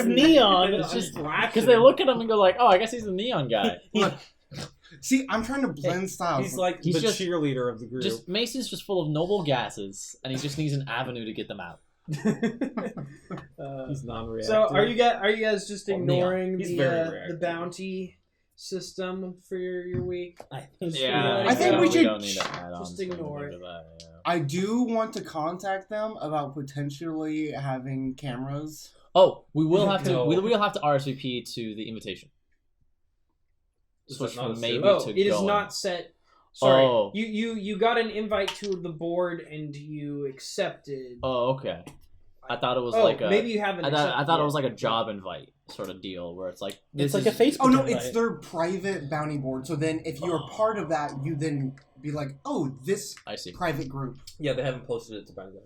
neon? It's just because they look at him and go like, "Oh, I guess he's the neon guy." See, I'm trying to blend styles. He's like the cheerleader of the group. Mason's just full of noble gases, and he just needs an avenue to get them out. He's non-reactive. So are you guys just ignoring the bounty system for your week? I think I think we should don't need to add on just ignore it. I do want to contact them about potentially having cameras. Oh, we will have to. No. We will have to RSVP to the invitation. Is Switch that not from a maybe series? to It is going. not set. Sorry, Oh. you got an invite to the board and you accepted. Oh, okay. I thought it was Oh, like a. maybe you haven't. I thought it accepted was yet. like a job invite sort of deal where it's like It's this like a is- Facebook. Oh no, invite. it's their private bounty board. So then, if you're part of that, you then be like, "Oh, this I see. private group." Yeah, they haven't posted it to Bounty.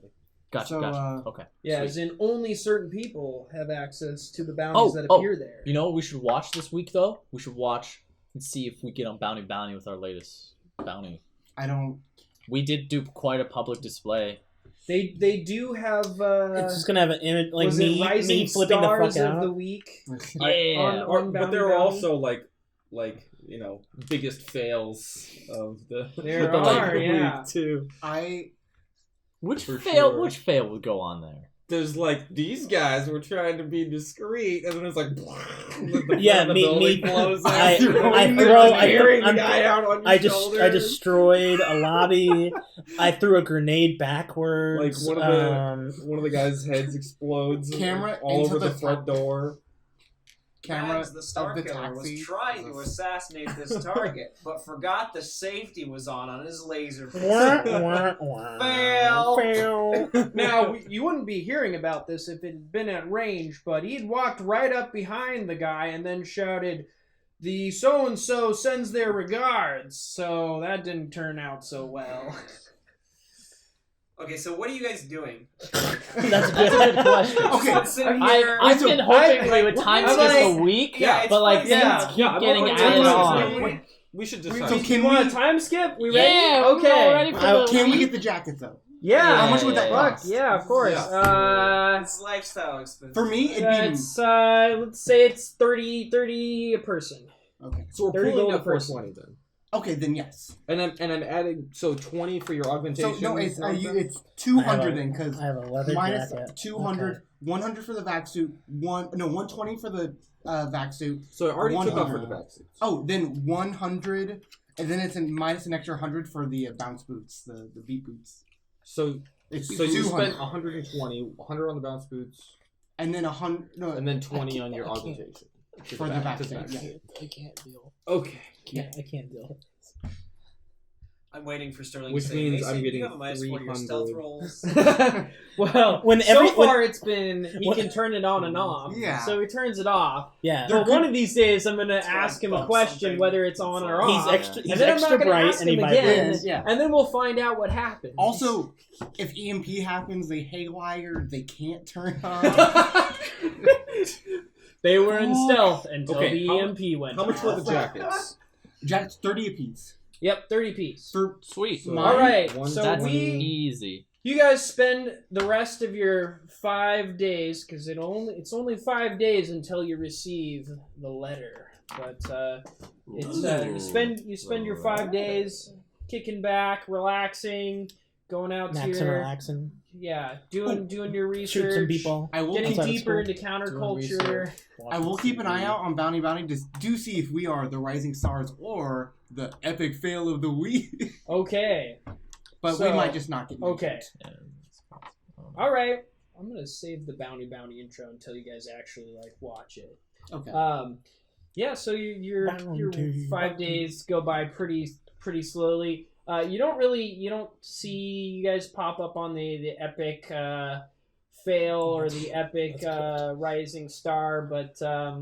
Gotcha. So, Gotcha. Okay. Yeah, Sweet. as in only certain people have access to the bounties that oh. appear there. You know what we should watch this week though? We should watch and see if we get on Bounty with our latest bounty. I don't. We did do quite a public display. They do have. It's just gonna have an image like was it Rising me flipping the Stars fuck of out. the week? Yeah. On But Bounty there are Bounty? also like biggest fails of the There the are, week yeah. too. Which For fail? sure. Which fail would go on there? There's like these guys were trying to be discreet, and then it's like the Yeah, the me- building me- blows I- out. I They're throw- just I- carrying the I'm- guy out on your I shoulder. destroyed a lobby. I threw a grenade backwards. Like one of the guys' heads explodes Camera all into over the the front door. Camera Guys, the Star of the Killer taxi. was trying to assassinate this target, but forgot the safety was on his laser. Fail. Fail. Now, you wouldn't be hearing about this if it had been at range, but he'd walked right up behind the guy and then shouted, "The so-and-so sends their regards." So that didn't turn out so well. Okay, so what are you guys doing? That's That's a good question. Okay, Sitting here- I've been hoping we would time I'm skip like- a week, Yeah, it's but like funny. things keep Yeah, getting I'm added okay. on. We should So decide. can you want we- a time skip? We ready? Yeah, we're all Okay. ready for the Can we week. get the jackets though? Yeah. How much would that Fuck, cost? yeah, of course. It's lifestyle expenses. For me, it'd be It's let's say it's 30 a person. okay. So we're 30 pulling gold up a person. 420 then. Okay, then yes. And I'm adding 20 for your So augmentation. no, it's 200 then because I have a leather minus jacket. 200, Okay. 100 for the vac suit, 120 for the vac suit. So I already took off for 100. the backseat. Oh, then 100, and then it's minus an extra 100 for the bounce boots, the beat boots. So It's you 200, spent 120, 100 on the bounce boots, and then 100. No, and then 20 on your I can't. augmentation. For the vac to suit, back. yeah. I can't deal. Okay. I can't deal. I'm waiting for Sterling Which to say, means "Mason, I'm do getting you have a minus 4 to your stealth 300. rolls?" Well, When so every- far it's been he when- can turn it on and off. Yeah. So he turns it off. Yeah. But one of these days I'm gonna That's why ask him a I question something. whether it's on or He's off. extra. And He's then I'm not extra gonna bright, ask and he him again. vibrates. Yeah. And then we'll find out what happens. Also, if EMP happens, they haywire, they can't turn on. they were in stealth until Okay, the how- EMP went. How much off. were the jackets? Jack's 30 apiece. Yep, 30 piece. For Sweet. So- All right, One- so That's we easy. you guys spend the rest of your 5 days because it's only 5 days until you receive the letter. But it's you spend your 5 days kicking back, relaxing, going out to Maxing, your relaxing, doing your research, shoot some people. I will getting keep, outside of deeper school. into counterculture. I will keep an eye out on Bounty to do see if we are the rising stars or the epic fail of the week. Okay, But So, we might just not get mentioned. okay. All right. I'm gonna save the bounty intro until you guys actually watch it. Okay. Yeah. So your Bounty, 5 days go by pretty slowly. You don't see you guys pop up on the epic fail or the epic rising star, but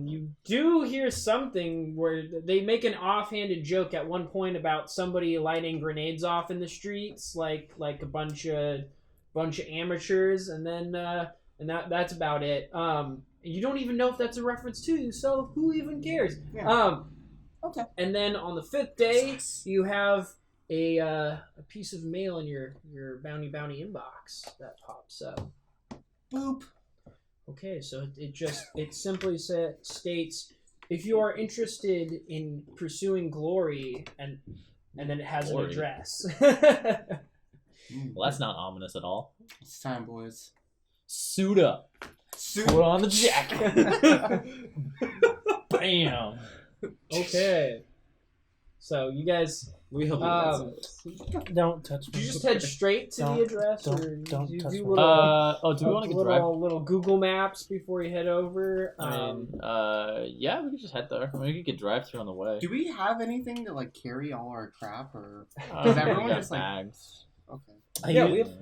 you do hear something where they make an offhanded joke at one point about somebody lighting grenades off in the streets, like a bunch of amateurs, and then that's about it. You don't even know if that's a reference to you, so who even cares? Yeah. Okay. And then on the 5th day, you have a piece of mail in your bounty inbox that pops up. Boop. Okay, so it simply states, if you are interested in pursuing glory, and then it has Glory. an address. Well, that's not ominous at all. It's time, boys. Suit up. Put on the jacket. Bam. Okay. So you guys We help you. Don't touch me. Did you just head straight to the address, or don't do you touch do me. little, do we want to get drive? little Google Maps before you head over? Yeah, we could just head there. I mean, we could get drive-through on the way. Do we have anything to like carry all our crap, or Does everyone we got just like? bags? Okay.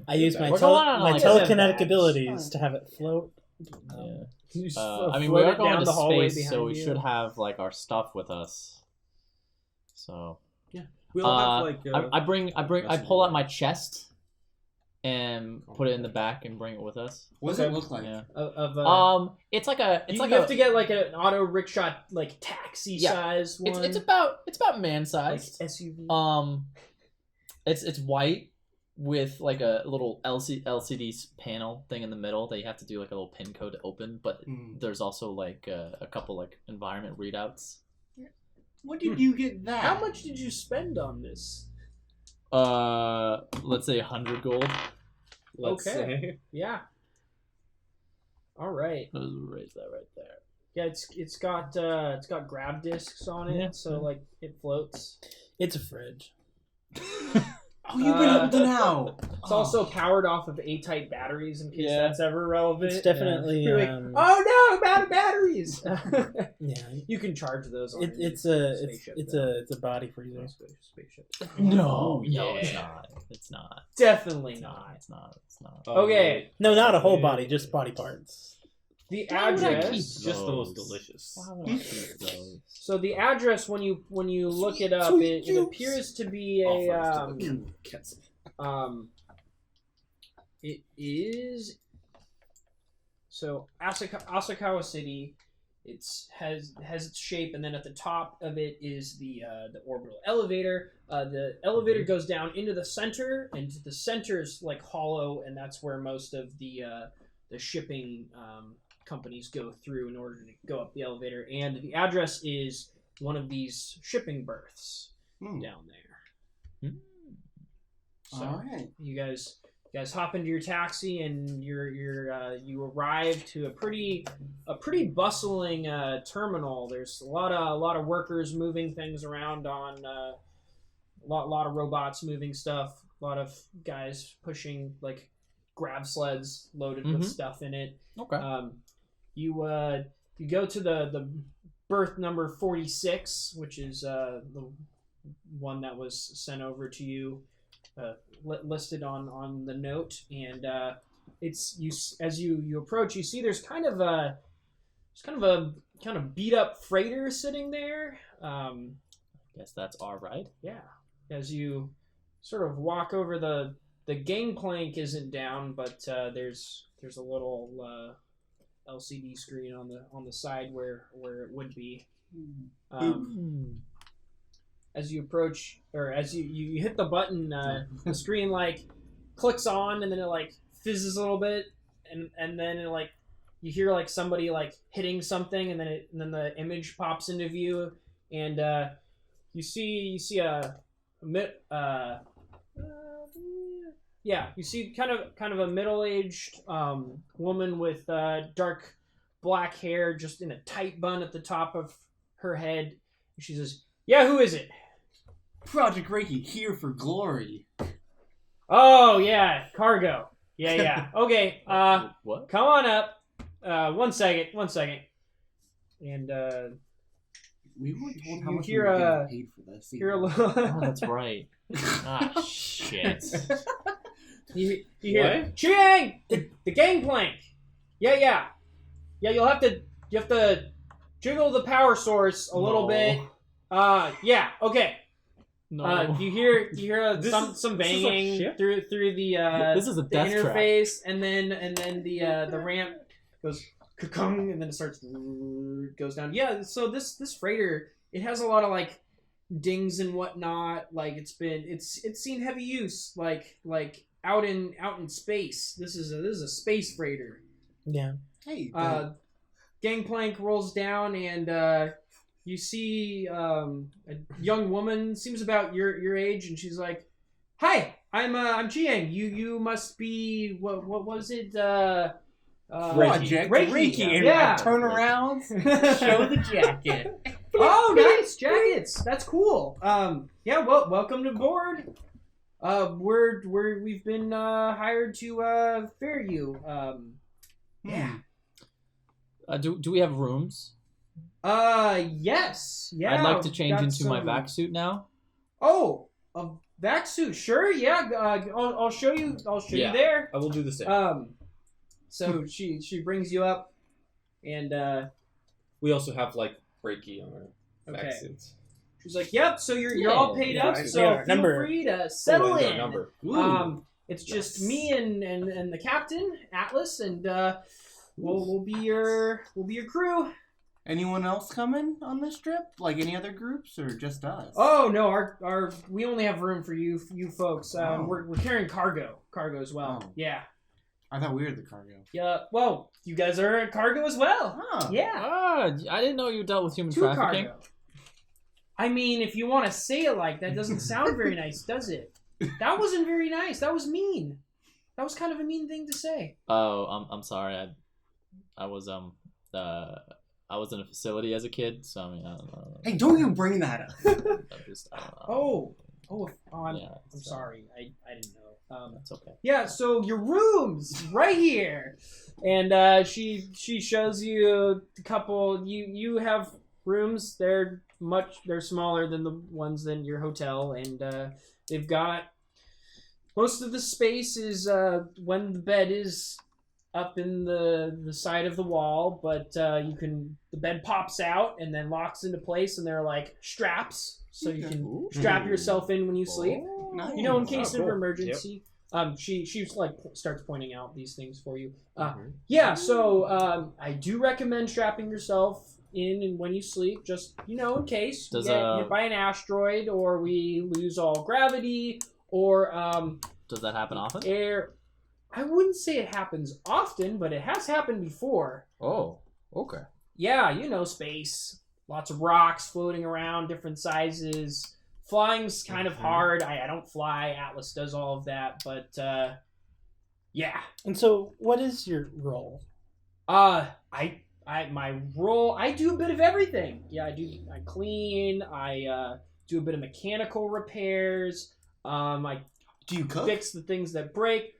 I use my We're going on, my like, telekinetic bags. abilities to have it float. Yeah. You just I mean, float we are it going down to the hallway space, so we behind should you. have like our stuff with us. So We'll have like. I pull out my chest and put it in the back and bring it with us. What does it look like? Yeah. It's like a. It's you like have to get like an auto rickshaw, like taxi size one. It's about man sized. Like SUV. It's white with like a little LCD panel thing in the middle that you have to do like a little pin code to open. But there's also like a couple like environment readouts. When did you get that? How much did you spend on this? Let's say 100 gold. Let's say. Yeah. All right. Let's raise that right there. Yeah, it's got grab discs on it, Yeah. so like it floats. It's a fridge. Oh, you've been up to now. It's also powered off of A-type batteries in case Yeah. that's ever relevant. It's definitely. You're like, oh no, I'm out of batteries. Yeah. You can charge those. On It's your a spaceship, it's though. a spaceship freezer. Spaceship. No, yeah. it's not. It's not. Definitely It's not. not. It's not. It's not. Okay. No, not a whole body, just body parts. The Why would I keep address. Just the most delicious. Why would I keep those? So the address, when you look it up, it appears to be a it is so Asakawa City. Has its shape, and then at the top of it is the orbital elevator. The elevator goes down into the center, and the center is like hollow, and that's where most of the shipping companies go through in order to go up the elevator. And the address is one of these shipping berths down there. So All right. you guys hop into your taxi, and you arrive to a pretty bustling terminal. There's a lot of workers moving things around on a lot of robots moving stuff. A lot of guys pushing like grab sleds loaded with stuff in it. Okay. You go to the berth number 46, which is the one that was sent over to you. Listed on the note, and it's you as you approach, you see there's kind of a beat up freighter sitting there. Guess that's our ride. Yeah, as you sort of walk over, the gangplank isn't down, but there's a little LCD screen on the side where it would be. As you approach, or as you hit the button, the screen like clicks on, and then it like fizzes a little bit, and then it like you hear like somebody like hitting something, and then the image pops into view, and you see you see kind of a middle-aged woman with dark black hair, just in a tight bun at the top of her head. She says, "Yeah, who is it?" Project Reiki, here for glory. Oh yeah, cargo. Yeah. Okay. What? Come on up. One second. And We weren't told how You much hear, we were getting paid for this. hear a little. Oh, that's right. Ah, shit. You hear Chiang, the gangplank. Yeah. You have to jiggle the power source a little bit. Yeah. Okay. No. You hear some this is a banging ship? through the This is a the death trap. interface, and then the ramp goes ka-kung, and then it starts goes down. Yeah, so this freighter, it has a lot of like dings and whatnot. Like it's seen heavy use, like out in space. This is a space freighter. Yeah. Hey, Gangplank rolls down, and you see a young woman, seems about your age, and she's like, "Hi, I'm Chiang. You must be what was it? Project Reiki. And Yeah. turn around, show the jacket. Oh, nice jackets. That's cool. Yeah. Well, welcome to board. We've been hired to ferry you. Yeah. Do we have rooms? Yes. Yeah. I'd like to change got into my some- vac suit now. Oh, a vac suit. Sure. Yeah. I'll show you. I'll show you there. I will do the same. So she brings you up, and We also have like Reiki on our Okay. vaccines. she's like, "Yep. So you're all paid Yeah, up. I- So yeah, feel number. free to settle Ooh, I got a in. number. It's just me and the captain Atlas, and we'll be your crew. Anyone else coming on this trip? Like any other groups or just us? Oh no, our we only have room for you folks. Oh. We're carrying cargo as well. Oh. Yeah. I thought we were the cargo. Yeah. Well, you guys are cargo as well. Oh. Yeah. Ah, I didn't know you dealt with human Two trafficking. cargo. I mean, if you want to say it like that, doesn't sound very nice, does it? That wasn't very nice. That was mean. That was kind of a mean thing to say. Oh, I'm sorry. I was I was in a facility as a kid, so I mean I don't know. Hey, don't you bring that up. I don't know. I'm Yeah, sorry. I didn't know. That's okay. Yeah, so your rooms right here, and she shows you a couple. You have rooms. They're smaller than the ones in your hotel, and they've got most of the space is when the bed is up in the side of the wall, but the bed pops out and then locks into place, and they're like straps, so you can strap yourself in when you sleep. Nice. You know, in case of cool. emergency. She's like starts pointing out these things for you. Yeah, so I do recommend strapping yourself in and when you sleep, just in case you get hit by an asteroid or we lose all gravity or Does that happen often? air. I wouldn't say it happens often, but it has happened before. Oh, okay. Yeah, space, lots of rocks floating around, different sizes. Flying's kind of hard. I don't fly. Atlas does all of that, but yeah. And so, what is your role? My role, I do a bit of everything. Yeah, I clean. I do a bit of mechanical repairs. I Do you cook? fix the things that break.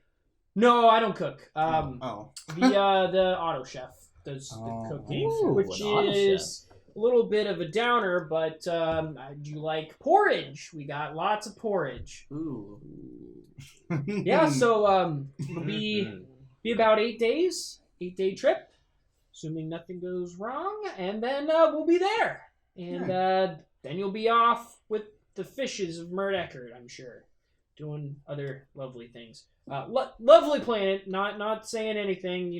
No, I don't cook. Oh. The auto chef does the cooking, Ooh, which an auto is a little bit of a downer, but I do like porridge. We got lots of porridge. Ooh. Yeah, so it'll be about 8 days, 8-day trip, assuming nothing goes wrong, and then we'll be there, and then you'll be off with the fishes of Murdeckard, I'm sure, doing other lovely things. Lovely planet. Not saying anything.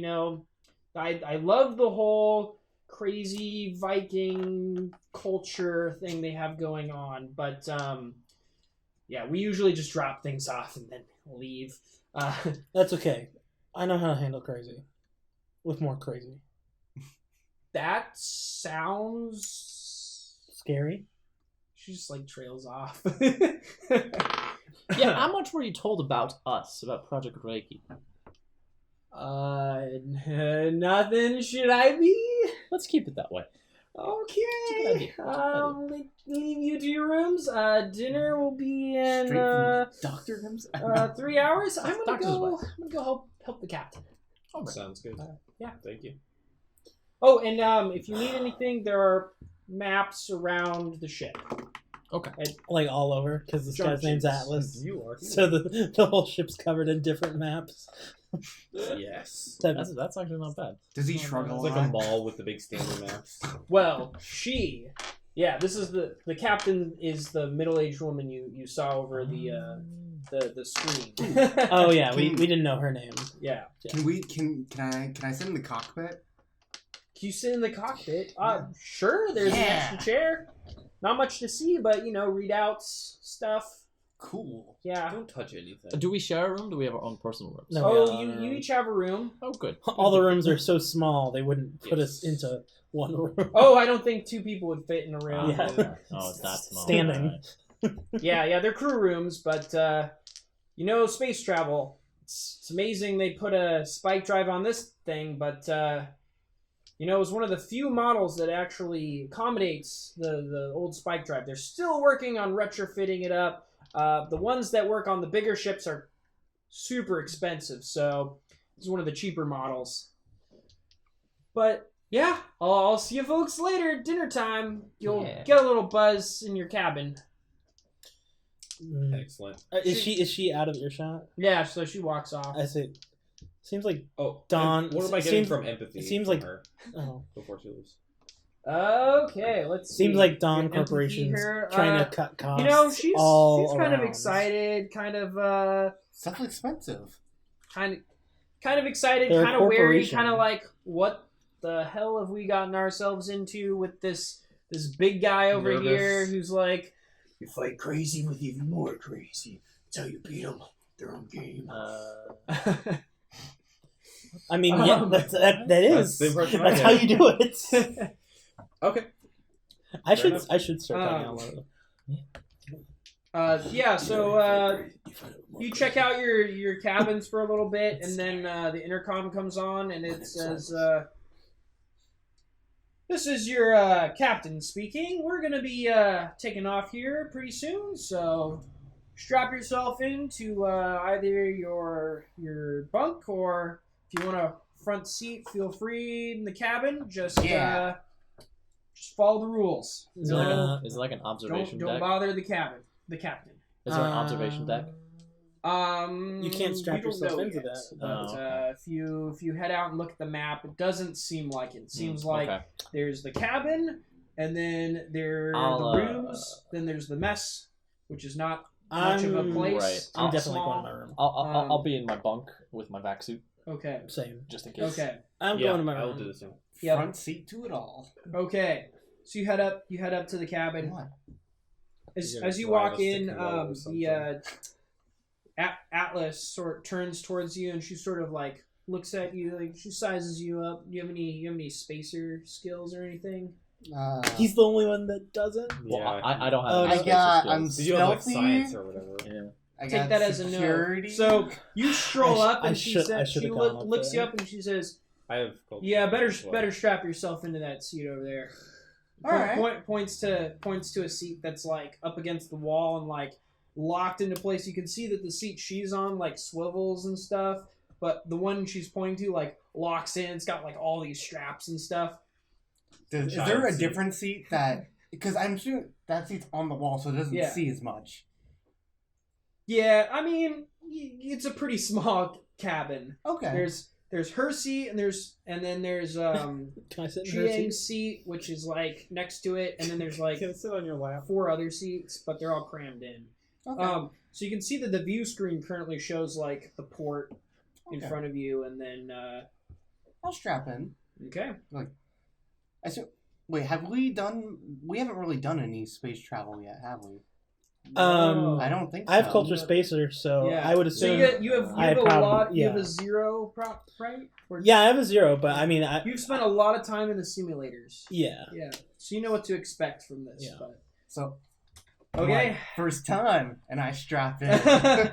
I love the whole crazy Viking culture thing they have going on, but yeah, we usually just drop things off and then leave. That's okay. I know how to handle crazy. With more crazy. That sounds Scary? She just like trails off. Yeah, how much were you told about us, about Project Reiki? Nothing. Should I be? Let's keep it that way. Okay. Leave you to your rooms. Dinner will be in Straight from the doctor himself. 3 hours. I'm gonna Doctor's go. wife. I'm gonna go help the captain. Sounds good. Yeah. Thank you. Oh, and if you need anything, there are maps around the ship. Okay. Like all over? Because this guy's name's Junctions. Atlas. You are. So the whole ship's covered in different maps. Yes. That's actually not bad. Does he shrug a It's lot? like a mall with the big standard maps. Well, this is the captain is the middle-aged woman you saw over the screen. Oh yeah, we didn't know her name. Yeah. Can I sit in the cockpit? Can you sit in the cockpit? Sure. There's an Yeah. extra chair. Not much to see, but readouts, stuff. Cool. Yeah. Don't touch anything. Do we share a room? Do we have our own personal rooms? No. Oh, Yeah. you each have a room. Oh, good. All the rooms are so small they wouldn't put us Yes. into one room. Oh, I don't think 2 people would fit in a room. Yeah. Oh, it's that small. Standing. Alright. Yeah, they're crew rooms, but space travel. It's amazing they put a spike drive on this thing, but You know, it was one of the few models that actually accommodates the old spike drive. They're still working on retrofitting it up. The ones that work on the bigger ships are super expensive, so this is one of the cheaper models. But yeah, I'll see you folks later at dinner time. You'll get a little buzz in your cabin. Excellent. Is she out of earshot? Yeah, so she walks off. I see. Seems like Oh, Dawn. what am I getting from empathy? It seems from like her before she leaves. Okay, let's see. Seems like Dawn Your empathy Corporation's here, trying to cut costs. You know, she's kind of around. excited, kind of Stuff expensive. kind of excited, They're a kind of wary, corporation. kind of like, what the hell have we gotten ourselves into with this big guy over Nervous. here who's like, You fight crazy with even more crazy. That's how you beat them. Their own game. I mean, yeah, that is. That's the impression I That's how get. you do it. Okay. I enough. should start talking out loud. yeah, so you check out your cabins for a little bit, and then the intercom comes on, and it says, "This is your captain speaking. We're gonna be taking off here pretty soon, so strap yourself into either your bunk, or if you want a front seat, feel free in the cabin. Just follow the rules. Is it like an observation Don't deck? bother the captain. Is there an observation deck? You can't strap we don't yourself know into yet, that. But okay. if you head out and look at the map, it doesn't seem like it. It seems like okay. there's the cabin, and then there are the rooms. Then there's the mess, which is not much of a place. Right. I'm It's definitely small. going to my room. I'll be in my bunk with my vac suit Okay. Same. just in case. Okay. I'm Yeah, going to my I room. will do the same. Yep. Front seat to it all. Okay. So you head up to the cabin. What? You're As you gonna walk drive us in, to Kyoto or something. the Atlas sort of turns towards you, and she sort of like looks at you, like she sizes you up. Do you have any spacer skills or anything? He's the only one that doesn't. Well, Yeah. I don't have Oh, any I spacer got. skills. I'm Did you have like stealthy. science or whatever? Yeah. I Take got that as a no. security. So you stroll up, and I she should- says, I should she have gone up looks you there. up, and she says, I have. Culture "Yeah, as well. better strap yourself into that seat over there." All right. Points to a seat that's like up against the wall and like locked into place. You can see that the seat she's on like swivels and stuff, but the one she's pointing to like locks in. It's got like all these straps and stuff. Is Child there a seat. different seat that? Because I'm sure that seat's on the wall, so it doesn't Yeah. see as much. Yeah, I mean it's a pretty small cabin. Okay. There's her seat and then there's Can I sit in her Chiang's seat? seat, which is like next to it, and then there's like Can sit on your lap. 4 other seats, but they're all crammed in. Okay. So you can see that the view screen currently shows like the port in Okay. front of you, and then I'll strap in. okay. Wait, have we done? We haven't really done any space travel yet, have we? No. I don't think so. I have culture spacer, so Yeah. I would So assume. you have I a probably- lot. You have yeah. a 0 prop, right? Or Yeah, I have a 0, but I mean, you've spent a lot of time in the simulators. yeah. Yeah, so you know what to expect from this. Yeah. But So. okay. my first time, and I strap in.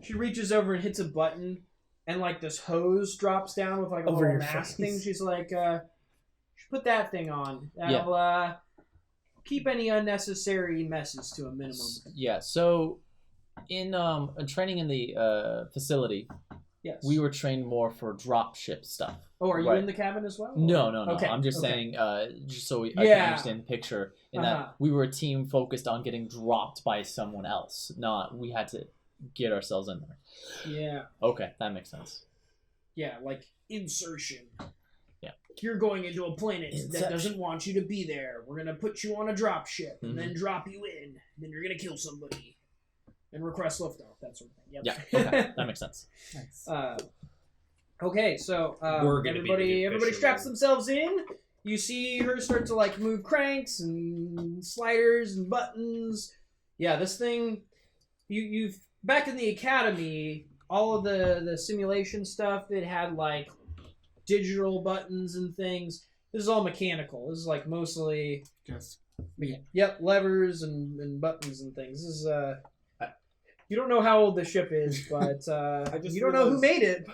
She reaches over and hits a button, and like this hose drops down with like a Over little your mask face. thing. She's like, put that thing on. That'll keep any unnecessary messes to a minimum. Yeah. So, in training in the facility, Yes. we were trained more for drop ship stuff. Oh, are you Right. in the cabin as well? No. Okay, I'm just okay. saying, just so I Yeah. can understand the picture, in Uh-huh. that we were a team focused on getting dropped by someone else. Not we had to get ourselves in there. Yeah. Okay, that makes sense. Yeah, like insertion. Yeah. You're going into a planet that Inception. doesn't want you to be there. We're gonna put you on a drop ship and Mhm. then drop you in. Then you're gonna kill somebody and request liftoff. That sort of thing. Yep. Yeah. Okay, that makes sense. Nice. Okay, so We're gonna be the everybody official- straps themselves in. You see her start to like move cranks and sliders and buttons. Yeah, this thing. You've back in the academy. All of the simulation stuff. It had like digital buttons and things. This is all mechanical. This is like mostly Just. levers and buttons and things. This is You don't know how old the ship is, but you don't know who made it.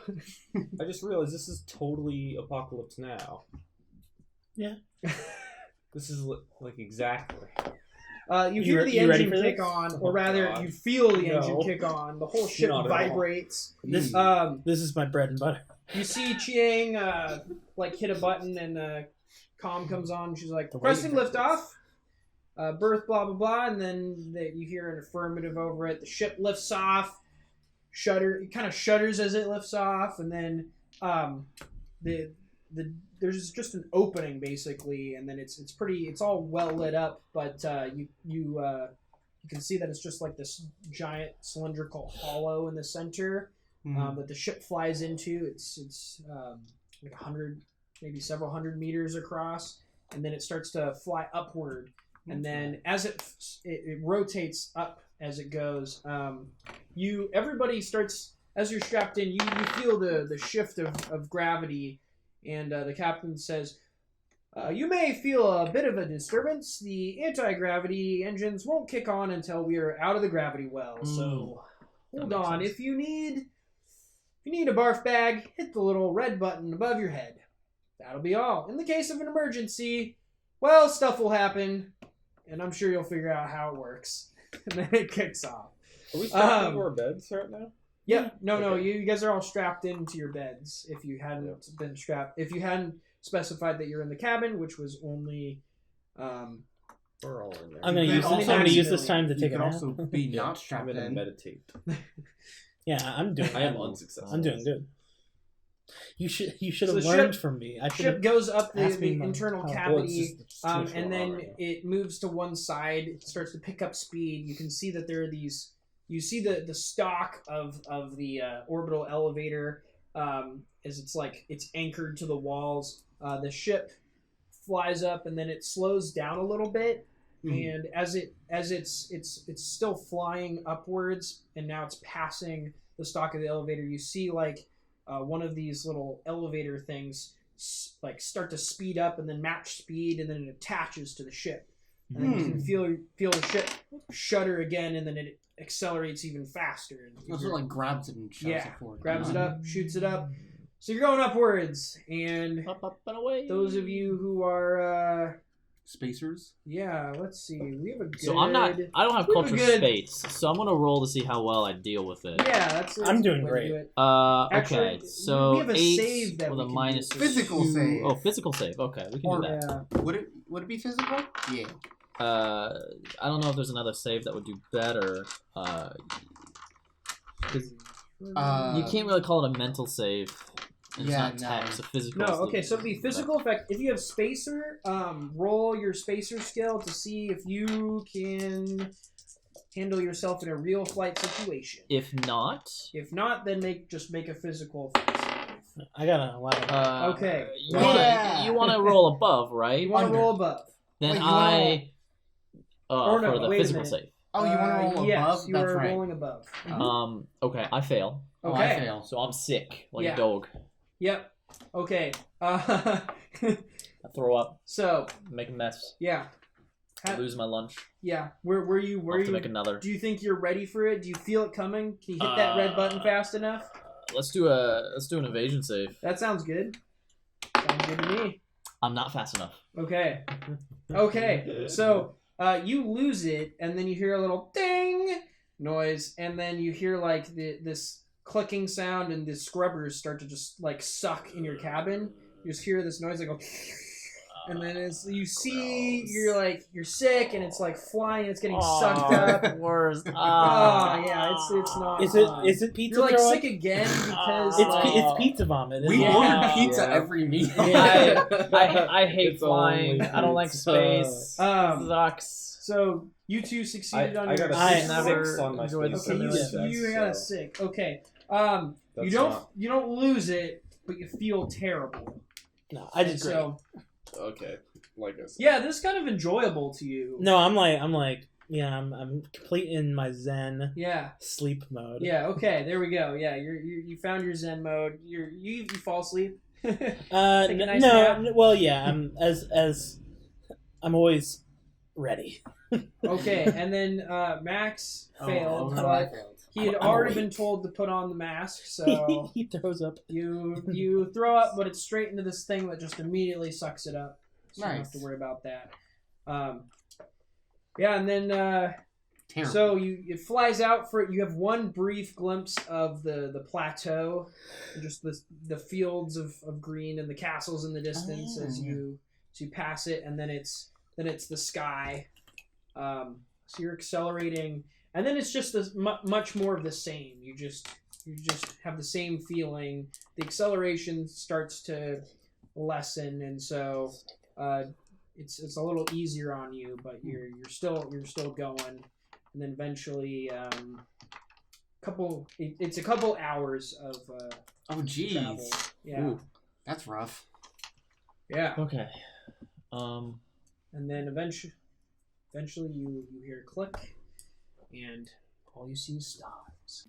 I just realized this is totally Apocalypse Now. Yeah. This is like exactly. You hear the engine kick this? on, or rather, you feel the engine No. kick on. The whole ship Not at all. vibrates. This is my bread and butter. You see Chiang like hit a button, and comm comes on. She's like, "Requesting liftoff. Berth, blah blah blah," and then you hear an affirmative over it. The ship lifts off. It kind of shudders as it lifts off, and then there's just an opening basically, and then it's all well lit up, but you can see that it's just like this giant cylindrical hollow in the center that the ship flies into. It's like 100, maybe several hundred meters across, and then it starts to fly upward. And then as it rotates up as it goes, everybody starts, as you're strapped in, you feel the shift of gravity, and the captain says, "You may feel a bit of a disturbance. The anti-gravity engines won't kick on until we are out of the gravity well. So hold on. If you need a barf bag, hit the little red button above your head. That'll be all. In the case of an emergency, well, stuff will happen. And I'm sure you'll figure out how it works." And then it kicks off. Are we strapped into our beds right now? Yeah, no, Okay. you guys are all strapped into your beds. If you hadn't been strapped, if you hadn't specified that you're in the cabin, which was only, We're all in there. I'm gonna You use could this. I'm gonna use this Maximillion. time to You take a could nap. also be Yeah, not I'm strapped gonna in. meditate. Yeah, I'm doing. I am unsuccessful. I'm doing good. You should So have the learned ship- from me. I should ship have. goes up the asked me my internal power. cavity, it's too much and going then on right now. it moves to one side. It starts to pick up speed. You can see that there are these. You see the stalk of the orbital elevator as it's anchored to the walls. The ship flies up, and then it slows down a little bit. And as it's still flying upwards, and now it's passing the stalk of the elevator. You see one of these little elevator things start to speed up and then match speed, and then it attaches to the ship. And then you can feel the ship shudder again, and then it accelerates even faster. And Also, like grabs it and shoves it forward. grabs it up, shoots it up. So you're going upwards, and Up and away. those of you who are Spacers. let's see, we have a good. So I don't have we have a culture good- space, so I'm gonna roll to see how well I deal with it. Yeah, that's. I'm doing a way to great. do it. Okay, Actually, so we have a 8 save that with we a can minus do. Physical 2. save. Oh, physical save. Okay, we can do that. Yeah. Would it be physical? Yeah. I don't know if there's another save that would do better. 'Cause you can't really call it a mental save. It's Yeah, not tech, no. it's a physical. No, save. okay, so it'd be physical effect. If you have spacer, roll your spacer skill to see if you can handle yourself in a real flight situation. If not, If not, then make a physical effect save. I got an 11. Okay. You Yeah. want to roll above, right? You want to Under. roll above. Then Wait, you wanna Or no, for the wait a physical minute. save. Oh, you want to roll yes, above? you That's are right. rolling above. Okay, I fail. Oh, I Okay. fail. So I'm sick, like Yeah. a dog. Yep. Okay. I throw up, So make a mess, yeah, I lose my lunch. yeah. Where you? I'll have to make another. Do you think you're ready for it? Do you feel it coming? Can you hit that red button fast enough? Let's do an evasion save. That sounds good. Sounds good to me. I'm not fast enough. Okay. Okay. So you lose it, and then you hear a little ding noise, and then you hear this clicking sound, and the scrubbers start to just suck in your cabin. You just hear this noise go, and then you see you're sick, and it's flying, it's getting sucked up. Worst. Oh yeah, it's not. Is it fun. is it pizza? You're throw sick up? again because It's pizza vomit. We isn't it? order pizza Yeah. every meal. I hate It's flying. only I don't like pizza. space. So Sucks. you two succeeded on I your. got a I 6 on my enjoyed space. Okay, the you got a sick. Okay. That's You don't not- you don't lose it, but you feel terrible. No, I did great. So Okay, like I said. yeah, this is kind of enjoyable to you. No, I'm like, yeah, I'm complete in my Zen Yeah. sleep mode. Yeah. Okay. There we go. Yeah. You found your Zen mode. You fall asleep. Take a nice nap. Well, yeah, I'm as I'm always ready. Okay. And then Max failed, Oh, I but failed. he had already been told to put on the mask, so he throws up. you throw up, but it's straight into this thing that just immediately sucks it up. So you don't have Nice. to worry about that. Yeah, and then Terrible. so it flies out for you have one brief glimpse of the plateau, and just the fields of green and the castles in the distance as you pass it, and then it's the sky. So you're accelerating, and then it's just much more of the same. You just have the same feeling. The acceleration starts to lessen, and so it's a little easier on you, but you're still going. And then eventually, it's a couple hours of Oh, geez. travel. Yeah, Ooh. That's rough. yeah. Okay. And then eventually you hear a click, and all you see is stars.